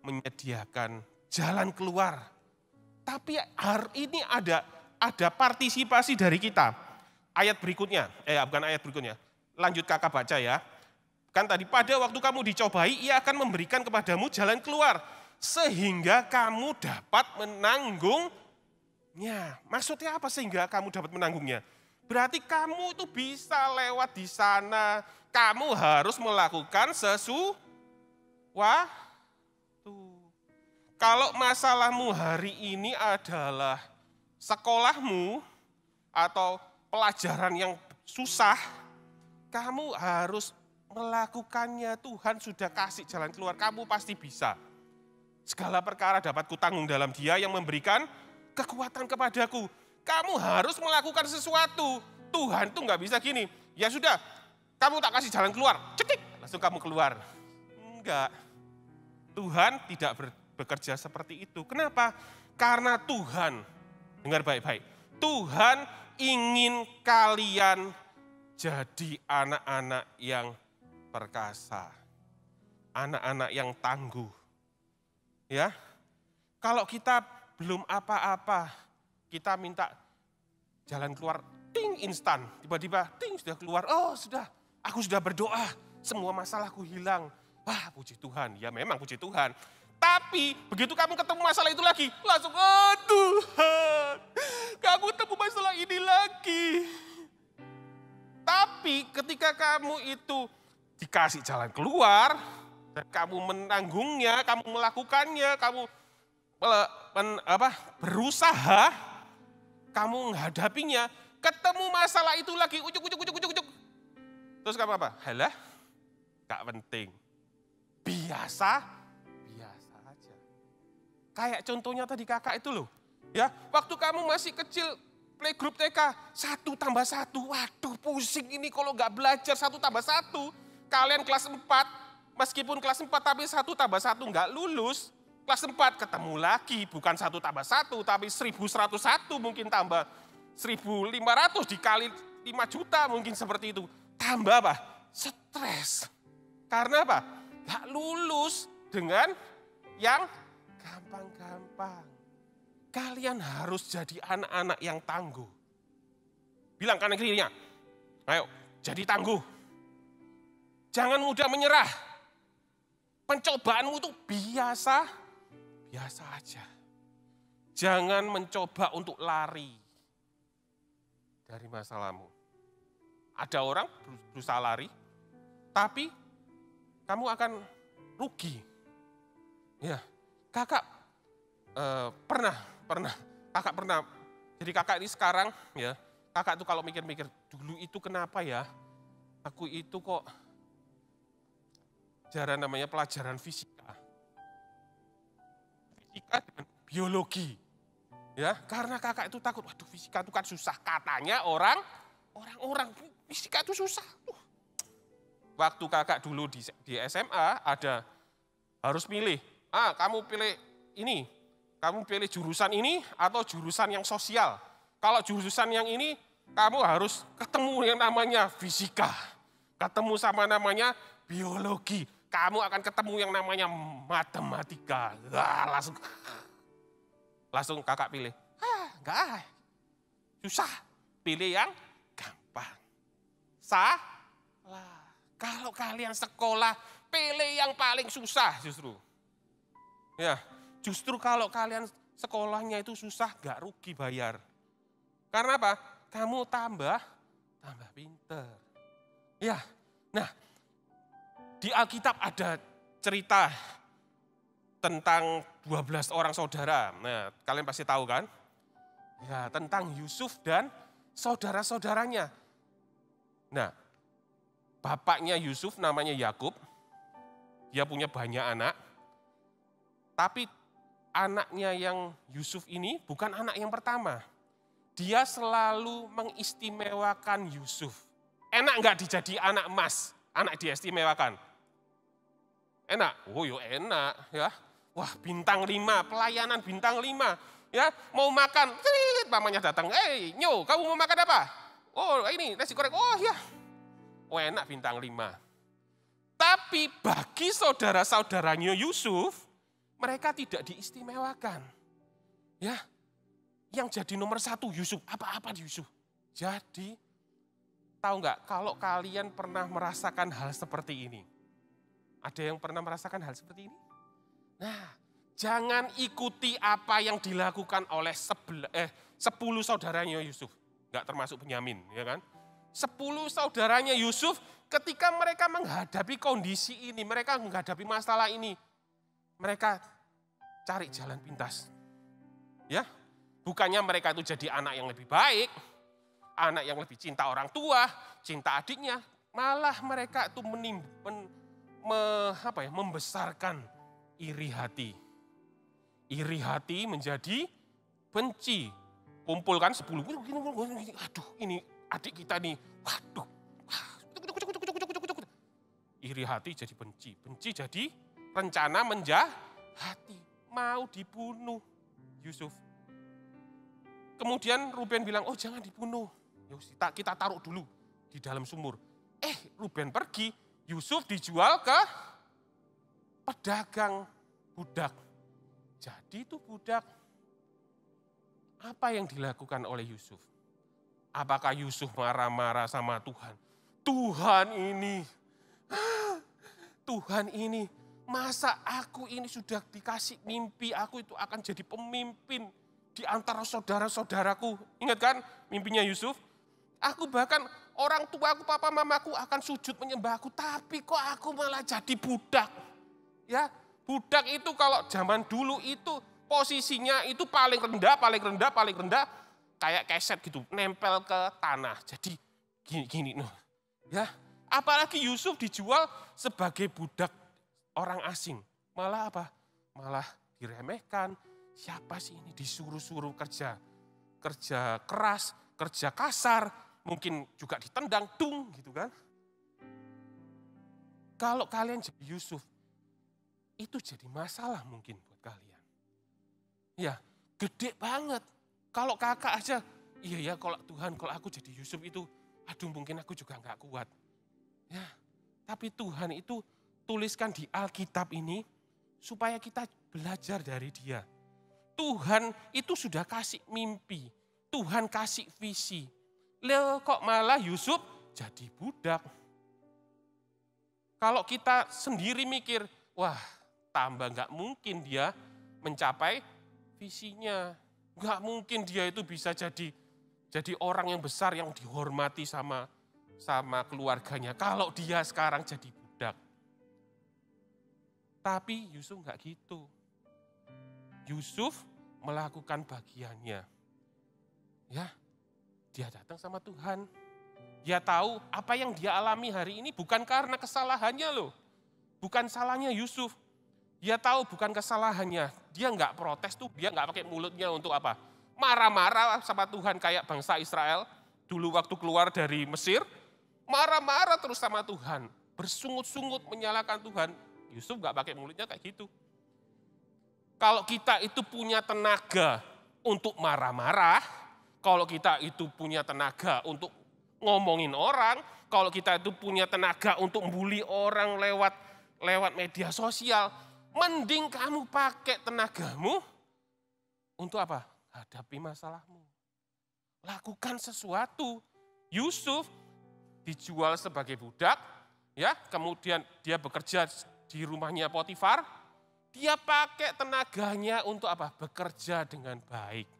menyediakan jalan keluar. Tapi hari ini ada partisipasi dari kita. Ayat berikutnya, bukan ayat berikutnya. Lanjut kakak baca ya. Kan tadi pada waktu kamu dicobai, Ia akan memberikan kepadamu jalan keluar. Sehingga kamu dapat menanggungnya. Maksudnya apa sehingga kamu dapat menanggungnya? Berarti kamu itu bisa lewat di sana. Kamu harus melakukan sesuatu. Kalau masalahmu hari ini adalah sekolahmu atau pelajaran yang susah, kamu harus melakukannya. Tuhan sudah kasih jalan keluar, kamu pasti bisa. Segala perkara dapat kutanggung dalam Dia yang memberikan kekuatan kepadaku. Kamu harus melakukan sesuatu. Tuhan tuh nggak bisa gini, ya sudah, kamu tak kasih jalan keluar, cetik, langsung kamu keluar. Enggak, Tuhan tidak bekerja seperti itu. Kenapa? Karena Tuhan, dengar baik-baik, Tuhan ingin kalian jadi anak-anak yang perkasa, anak-anak yang tangguh. Ya, kalau kita belum apa-apa, kita minta jalan keluar, ting instan, tiba-tiba ting sudah keluar. Oh sudah, aku sudah berdoa, semua masalahku hilang. Wah puji Tuhan, ya memang puji Tuhan. Tapi begitu kamu ketemu masalah itu lagi, langsung, oh Tuhan, kamu ketemu masalah ini lagi. Tapi ketika kamu itu dikasih jalan keluar, dan kamu menanggungnya, kamu melakukannya, kamu berusaha, kamu menghadapinya, ketemu masalah itu lagi, ujuk. Terus kamu apa? Halah, gak penting. Biasa aja. Kayak contohnya tadi kakak itu loh. Ya, waktu kamu masih kecil, playgroup TK, 1 tambah 1. Waduh, pusing ini kalau nggak belajar 1 tambah 1. Kalian kelas 4, meskipun kelas 4 tapi 1 tambah 1 nggak lulus. Kelas 4 ketemu lagi, bukan 1 tambah 1, tapi 1101 mungkin tambah 1500 dikali 5 juta mungkin seperti itu. Tambah apa? Stres. Karena apa? Nggak lulus dengan yang gampang-gampang. Kalian harus jadi anak-anak yang tangguh. Bilang kanan kirinya, ayo jadi tangguh. Jangan mudah menyerah. Pencobaanmu itu biasa aja. Jangan mencoba untuk lari dari masalahmu. Ada orang berusaha lari, tapi kamu akan rugi. Ya, kakak kakak pernah. Jadi kakak ini sekarang ya, kakak tuh kalau mikir-mikir dulu itu kenapa ya, aku itu kok jarang namanya pelajaran fisika dengan biologi. Ya, karena kakak itu takut, waduh fisika itu kan susah. Katanya orang fisika itu susah. Waktu kakak dulu di SMA ada harus milih, kamu pilih ini, kamu pilih jurusan ini atau jurusan yang sosial. Kalau jurusan yang ini, kamu harus ketemu yang namanya fisika. Ketemu sama namanya biologi. Kamu akan ketemu yang namanya matematika. Langsung kakak pilih. Enggak, susah. Pilih yang gampang. Salah. Kalau kalian sekolah, pilih yang paling susah justru. Ya, justru kalau kalian sekolahnya itu susah, gak rugi bayar. Karena apa? Kamu tambah pinter. Ya, nah di Alkitab ada cerita tentang 12 orang saudara. Nah, kalian pasti tahu kan? Ya, tentang Yusuf dan saudara-saudaranya. Nah, bapaknya Yusuf namanya Yakub. Dia punya banyak anak. Tapi anaknya yang Yusuf ini bukan anak yang pertama. Dia selalu mengistimewakan Yusuf. Enak enggak dijadi anak emas? Anak diistimewakan? Enak? Oh yo enak ya. Wah bintang 5, pelayanan bintang 5. Ya, mau makan, mamanya datang. Nyo, kamu mau makan apa? Oh ini nasi goreng, oh ya. Oh enak bintang 5. Tapi bagi saudara-saudaranya Yusuf, mereka tidak diistimewakan. Ya, yang jadi nomor 1 Yusuf, apa-apa di Yusuf. Jadi, tahu nggak kalau kalian pernah merasakan hal seperti ini? Ada yang pernah merasakan hal seperti ini? Nah, jangan ikuti apa yang dilakukan oleh 10 saudaranya Yusuf. Nggak termasuk Benyamin, ya kan? 10 saudaranya Yusuf ketika mereka menghadapi kondisi ini, mereka menghadapi masalah ini, mereka cari jalan pintas. Ya, bukannya mereka itu jadi anak yang lebih baik, anak yang lebih cinta orang tua, cinta adiknya, malah mereka itu membesarkan iri hati. Iri hati menjadi benci. Kumpulkan 10, aduh ini adik kita nih, waduh. Iri hati jadi benci, benci jadi rencana menjahati, mau dibunuh Yusuf. Kemudian Ruben bilang, oh jangan dibunuh, kita taruh dulu di dalam sumur. Ruben pergi, Yusuf dijual ke pedagang budak. Jadi itu budak. Apa yang dilakukan oleh Yusuf? Apakah Yusuf marah-marah sama Tuhan? Tuhan ini, masa aku ini sudah dikasih mimpi, aku itu akan jadi pemimpin di antara saudara-saudaraku. Ingat kan mimpinya Yusuf? Aku bahkan orang tuaku, papa mamaku akan sujud menyembah aku, tapi kok aku malah jadi budak. Ya, budak itu kalau zaman dulu itu posisinya itu paling rendah, kayak keset gitu, nempel ke tanah. Jadi gini. Ya, Apalagi Yusuf dijual sebagai budak orang asing. Malah apa? Malah diremehkan. Siapa sih ini disuruh-suruh kerja keras, kerja kasar, mungkin juga ditendang, gitu kan. Kalau kalian jadi Yusuf, itu jadi masalah mungkin buat kalian. Ya, gede banget. Kalau kakak aja, iya ya kalau Tuhan, kalau aku jadi Yusuf itu, aduh mungkin aku juga nggak kuat. Ya, tapi Tuhan itu tuliskan di Alkitab ini supaya kita belajar dari Dia. Tuhan itu sudah kasih mimpi, Tuhan kasih visi. Loh kok malah Yusuf jadi budak? Kalau kita sendiri mikir, wah tambah nggak mungkin dia mencapai visinya. Nggak mungkin dia itu bisa jadi orang yang besar yang dihormati sama keluarganya. Kalau dia sekarang jadi budak. Tapi Yusuf nggak gitu. Yusuf melakukan bagiannya. Ya, dia datang sama Tuhan. Dia tahu apa yang dia alami hari ini bukan karena kesalahannya loh. Bukan salahnya Yusuf. Dia tahu bukan kesalahannya. Dia nggak protes tuh, dia nggak pakai mulutnya untuk apa? Marah-marah sama Tuhan kayak bangsa Israel. Dulu waktu keluar dari Mesir, marah-marah terus sama Tuhan. Bersungut-sungut menyalahkan Tuhan. Yusuf nggak pakai mulutnya kayak gitu. Kalau kita itu punya tenaga untuk marah-marah, kalau kita itu punya tenaga untuk ngomongin orang, kalau kita itu punya tenaga untuk membuli orang lewat media sosial, mending kamu pakai tenagamu untuk apa? Hadapi masalahmu. Lakukan sesuatu. Yusuf dijual sebagai budak, ya, kemudian dia bekerja di rumahnya Potifar. Dia pakai tenaganya untuk apa? Bekerja dengan baik.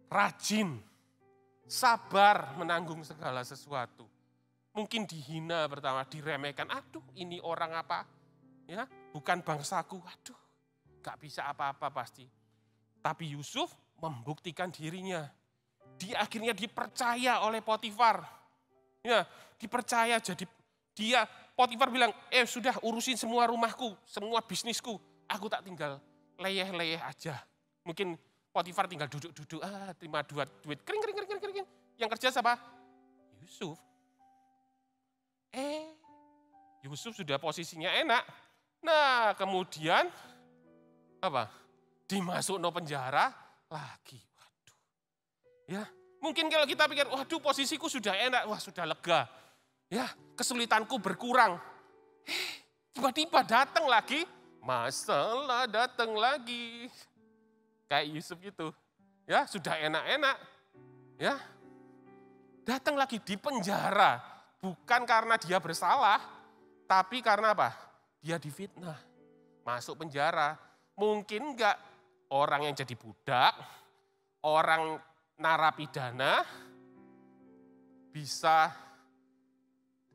Rajin, sabar menanggung segala sesuatu. Mungkin dihina pertama, diremehkan. Aduh, ini orang apa? Ya, bukan bangsaku. Aduh, gak bisa apa-apa pasti. Tapi Yusuf membuktikan dirinya. Dia akhirnya dipercaya oleh Potifar. Ya, dipercaya jadi Potifar bilang, sudah urusin semua rumahku, semua bisnisku. Aku tak tinggal leyeh-leyeh aja. Mungkin Potifar tinggal duduk-duduk, terima duit, kering. Yang kerja siapa? Yusuf. Yusuf sudah posisinya enak. Nah, kemudian apa? Dimasuk no penjara lagi. Waduh. Ya, mungkin kalau kita pikir, waduh posisiku sudah enak, wah sudah lega. Ya, kesulitanku berkurang. Tiba-tiba datang lagi, masalah datang lagi. Kayak Yusuf gitu. Ya, sudah enak-enak. Ya. Datang lagi di penjara. Bukan karena dia bersalah, tapi karena apa? Dia difitnah. Masuk penjara. Mungkin enggak orang yang jadi budak, orang narapidana bisa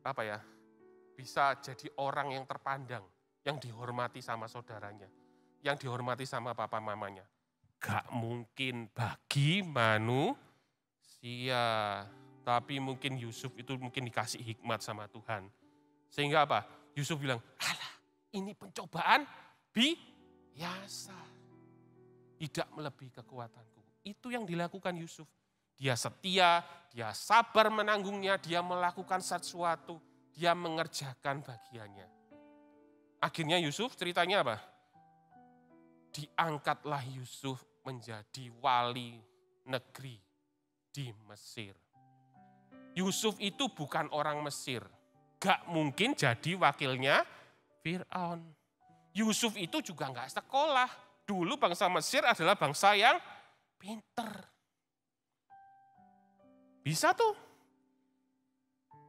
apa ya? Bisa jadi orang yang terpandang, yang dihormati sama saudaranya, yang dihormati sama papa mamanya. Gak mungkin bagi manusia. Tapi mungkin Yusuf itu mungkin dikasih hikmat sama Tuhan. Sehingga apa? Yusuf bilang, alah ini pencobaan biasa. Tidak melebihi kekuatanku. Itu yang dilakukan Yusuf. Dia setia, dia sabar menanggungnya, dia melakukan sesuatu, dia mengerjakan bagiannya. Akhirnya Yusuf ceritanya apa? Diangkatlah Yusuf menjadi wali negeri di Mesir. Yusuf itu bukan orang Mesir. Gak mungkin jadi wakilnya Fir'aun. Yusuf itu juga gak sekolah. Dulu bangsa Mesir adalah bangsa yang pinter. Bisa tuh.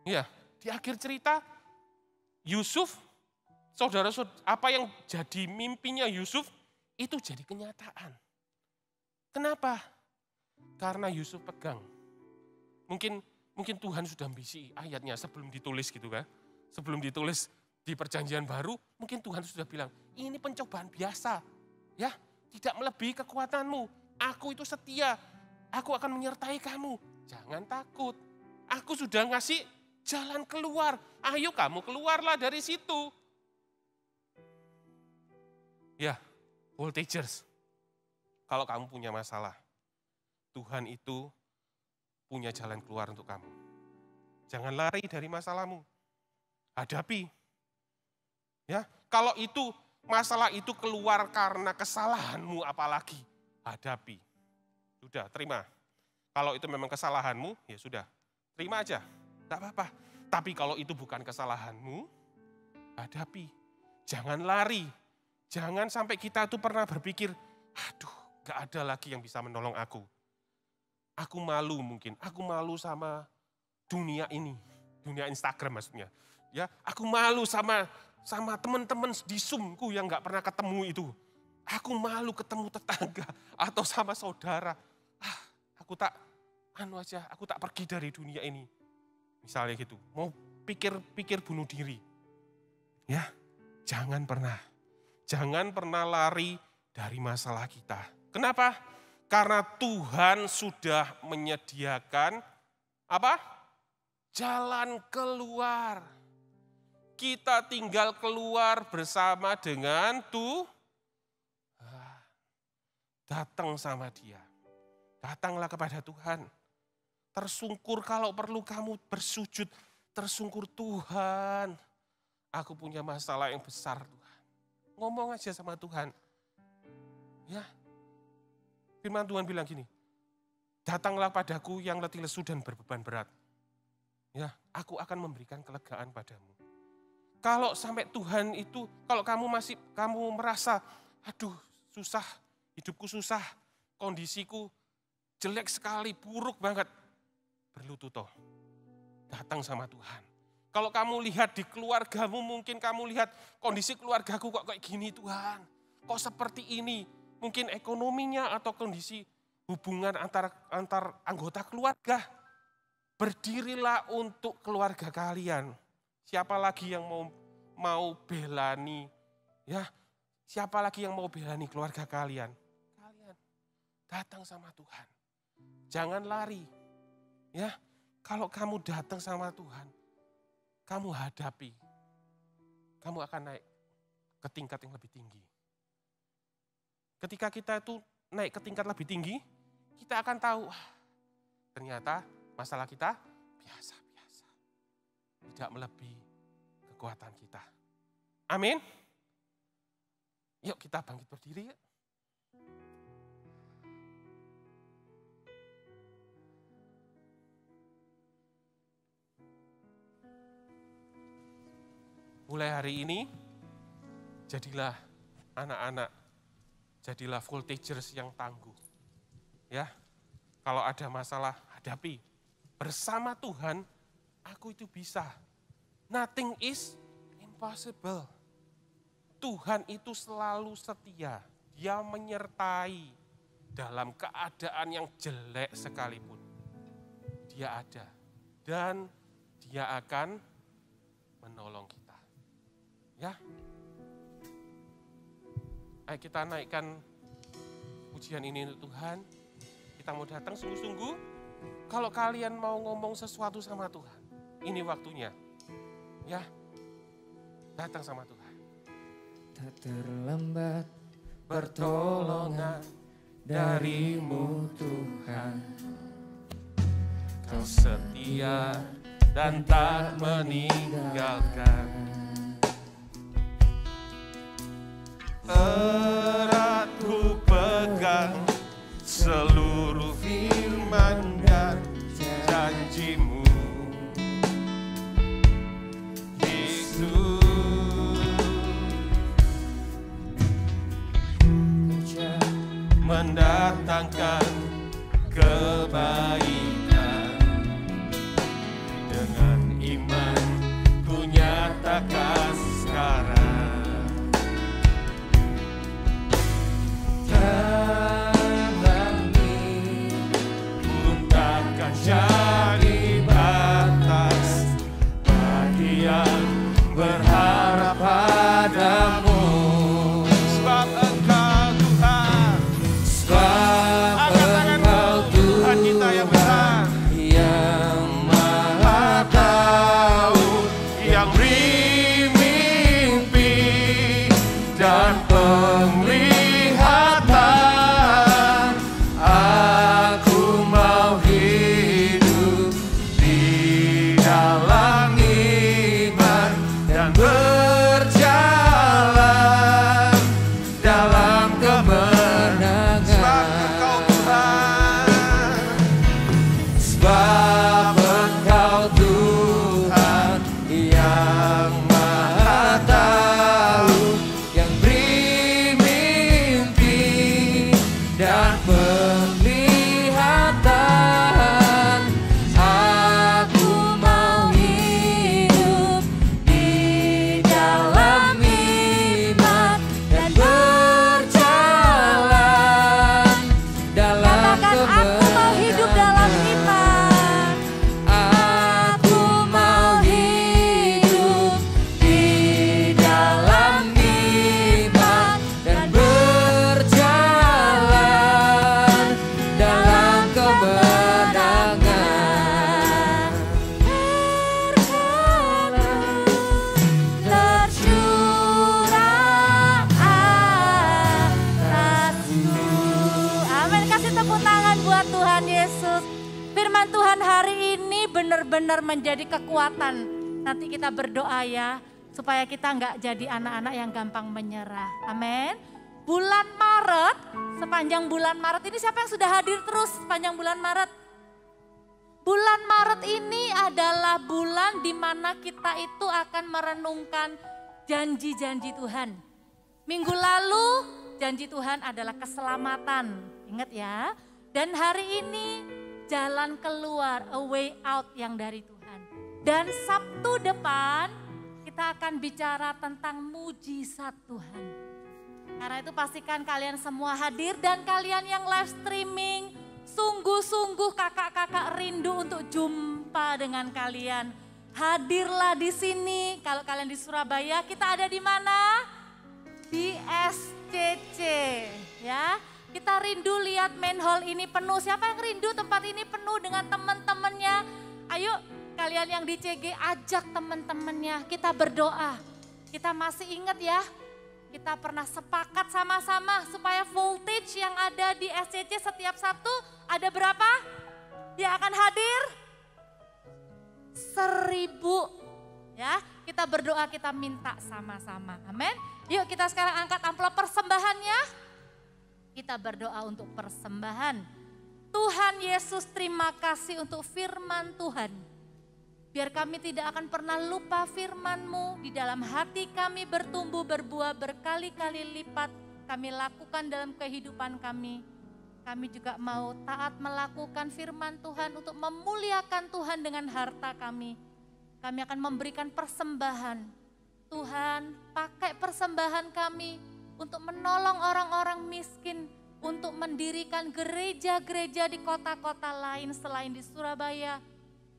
Ya, di akhir cerita Yusuf, saudara-saudara, apa yang jadi mimpinya Yusuf itu jadi kenyataan. Kenapa? Karena Yusuf pegang. Mungkin Tuhan sudah ambisi ayatnya sebelum ditulis gitu kan. Sebelum ditulis di perjanjian baru, mungkin Tuhan sudah bilang, ini pencobaan biasa. Ya, tidak melebihi kekuatanmu. Aku itu setia. Aku akan menyertai kamu. Jangan takut. Aku sudah ngasih jalan keluar. Ayo kamu keluarlah dari situ. Ya, voltagers. Kalau kamu punya masalah, Tuhan itu punya jalan keluar untuk kamu. Jangan lari dari masalahmu. Hadapi. Ya, kalau itu masalah itu keluar karena kesalahanmu apalagi, hadapi. Sudah, terima. Kalau itu memang kesalahanmu, ya sudah, terima aja. Tidak apa-apa. Tapi kalau itu bukan kesalahanmu, hadapi. Jangan lari. Jangan sampai kita itu pernah berpikir, aduh, gak ada lagi yang bisa menolong aku. Aku malu mungkin, aku malu sama dunia ini, dunia Instagram maksudnya. Ya, aku malu sama teman-teman di Zoom-ku yang gak pernah ketemu itu. Aku malu ketemu tetangga atau sama saudara. Aku tak pergi dari dunia ini. Misalnya gitu, mau pikir bunuh diri. Ya, jangan pernah lari dari masalah kita. Kenapa? Karena Tuhan sudah menyediakan apa? Jalan keluar. Kita tinggal keluar bersama dengan datang sama Dia. Datanglah kepada Tuhan. Tersungkur kalau perlu kamu bersujud. Tersungkur, Tuhan, aku punya masalah yang besar Tuhan. Ngomong aja sama Tuhan. Ya, firman Tuhan bilang gini, datanglah padaku yang letih lesu dan berbeban berat. Ya, aku akan memberikan kelegaan padamu. Kalau sampai Tuhan itu, kalau kamu merasa, aduh susah, hidupku susah, kondisiku jelek sekali, buruk banget, berlutut toh, datang sama Tuhan. Kalau kamu lihat di keluargamu, mungkin kamu lihat kondisi keluargaku kok kayak gini Tuhan, kok seperti ini. Mungkin ekonominya atau kondisi hubungan antar anggota keluarga. Berdirilah untuk keluarga kalian. Siapa lagi yang mau belani? Ya, siapa lagi yang mau belani keluarga kalian? Kalian datang sama Tuhan. Jangan lari. Ya, kalau kamu datang sama Tuhan, kamu hadapi. Kamu akan naik ke tingkat yang lebih tinggi. Ketika kita itu naik ke tingkat lebih tinggi, kita akan tahu, ternyata masalah kita biasa-biasa. Tidak melebihi kekuatan kita. Amin. Yuk kita bangkit berdiri. Mulai hari ini, jadilah anak-anak, jadilah voltagers yang tangguh. Ya, kalau ada masalah, hadapi. Bersama Tuhan, aku itu bisa. Nothing is impossible. Tuhan itu selalu setia. Dia menyertai dalam keadaan yang jelek sekalipun. Dia ada. Dan Dia akan menolong kita. Ya. Ayo kita naikkan pujian ini untuk Tuhan. Kita mau datang sungguh-sungguh. Kalau kalian mau ngomong sesuatu sama Tuhan, ini waktunya. Ya, datang sama Tuhan. Tak terlambat pertolongan darimu Tuhan. Kau setia dan tak meninggalkan. Erat ku pegang seluruh firman dan janjimu. Mendatangkan kebaikan. Dengan iman ku nyatakan sekarang. Terlebih pun takkan jadi batas bagi yang berharap padamu. Sebab Engkau Tuhan, sebab Engkau Tuhan kita yang besar, yang maha tahu. Yesus. Firman Tuhan hari ini benar-benar menjadi kekuatan. Nanti kita berdoa ya, supaya kita nggak jadi anak-anak yang gampang menyerah. Amin. Bulan Maret, sepanjang bulan Maret ini siapa yang sudah hadir terus sepanjang bulan Maret? Bulan Maret ini adalah bulan di mana kita itu akan merenungkan janji-janji Tuhan. Minggu lalu janji Tuhan adalah keselamatan, ingat ya. Dan hari ini jalan keluar, a way out yang dari Tuhan. Dan Sabtu depan kita akan bicara tentang mujizat Tuhan. Karena itu pastikan kalian semua hadir dan kalian yang live streaming, sungguh-sungguh kakak-kakak rindu untuk jumpa dengan kalian. Hadirlah di sini. Kalau kalian di Surabaya, kita ada di mana? Di SCC, ya. Kita rindu lihat main hall ini penuh. Siapa yang rindu tempat ini penuh dengan teman-temannya? Ayo kalian yang di CG ajak teman-temannya. Kita berdoa. Kita masih ingat ya. Kita pernah sepakat sama-sama supaya voltage yang ada di SCC setiap Sabtu ada berapa? Yang akan hadir? 1.000. Ya, kita berdoa, kita minta sama-sama. Amin. Yuk kita sekarang angkat amplop persembahannya. Kita berdoa untuk persembahan. Tuhan Yesus, terima kasih untuk firman Tuhan. Biar kami tidak akan pernah lupa firman-Mu, di dalam hati kami bertumbuh berbuah berkali-kali lipat kami lakukan dalam kehidupan kami. Kami juga mau taat melakukan firman Tuhan untuk memuliakan Tuhan dengan harta kami. Kami akan memberikan persembahan. Tuhan, pakai persembahan kami untuk menolong orang-orang miskin, untuk mendirikan gereja-gereja di kota-kota lain selain di Surabaya.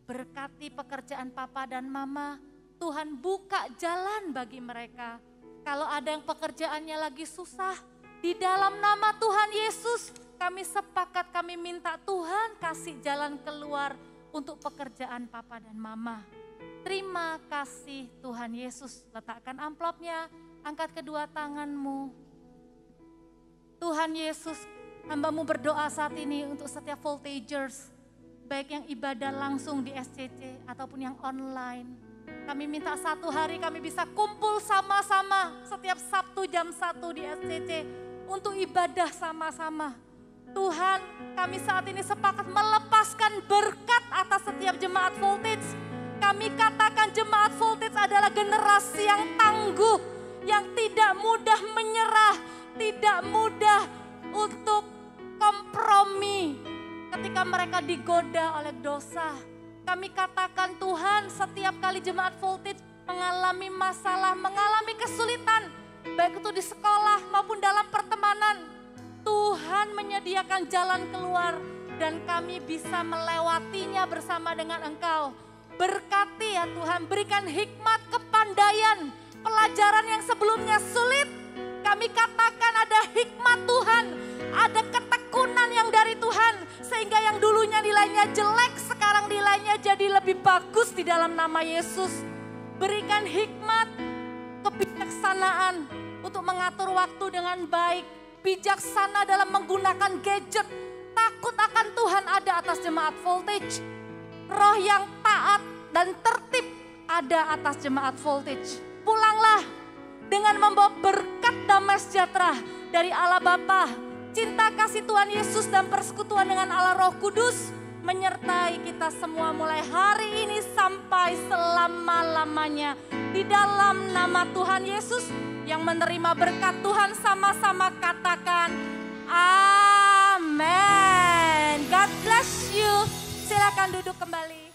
Berkati pekerjaan papa dan mama, Tuhan buka jalan bagi mereka. Kalau ada yang pekerjaannya lagi susah, di dalam nama Tuhan Yesus, kami sepakat, kami minta Tuhan kasih jalan keluar untuk pekerjaan papa dan mama. Terima kasih Tuhan Yesus. Letakkan amplopnya, angkat kedua tanganmu. Tuhan Yesus, hamba-Mu berdoa saat ini untuk setiap voltagers, baik yang ibadah langsung di SCC ataupun yang online. Kami minta satu hari kami bisa kumpul sama-sama setiap Sabtu jam 1 di SCC untuk ibadah sama-sama. Tuhan, kami saat ini sepakat melepaskan berkat atas setiap jemaat voltage. Kami katakan jemaat voltage adalah generasi yang tangguh, yang tidak mudah menyerah, tidak mudah untuk kompromi. Ketika mereka digoda oleh dosa, kami katakan Tuhan, setiap kali jemaat voltage mengalami masalah, mengalami kesulitan, baik itu di sekolah maupun dalam pertemanan, Tuhan menyediakan jalan keluar dan kami bisa melewatinya bersama dengan Engkau. Berkati ya Tuhan, berikan hikmat, kepandaian, pelajaran yang sebelumnya sulit, kami katakan ada hikmat Tuhan, ada ketekunan yang dari Tuhan, sehingga yang dulunya nilainya jelek, sekarang nilainya jadi lebih bagus di dalam nama Yesus. Berikan hikmat, kebijaksanaan untuk mengatur waktu dengan baik, bijaksana dalam menggunakan gadget, takut akan Tuhan ada atas jemaat voltage. Roh yang taat dan tertib ada atas jemaat voltage. Pulanglah dengan membawa berkat damai sejahtera dari Allah Bapa, cinta kasih Tuhan Yesus dan persekutuan dengan Allah Roh Kudus menyertai kita semua mulai hari ini sampai selama-lamanya. Di dalam nama Tuhan Yesus yang menerima berkat Tuhan sama-sama katakan amin. God bless you. Silakan duduk kembali.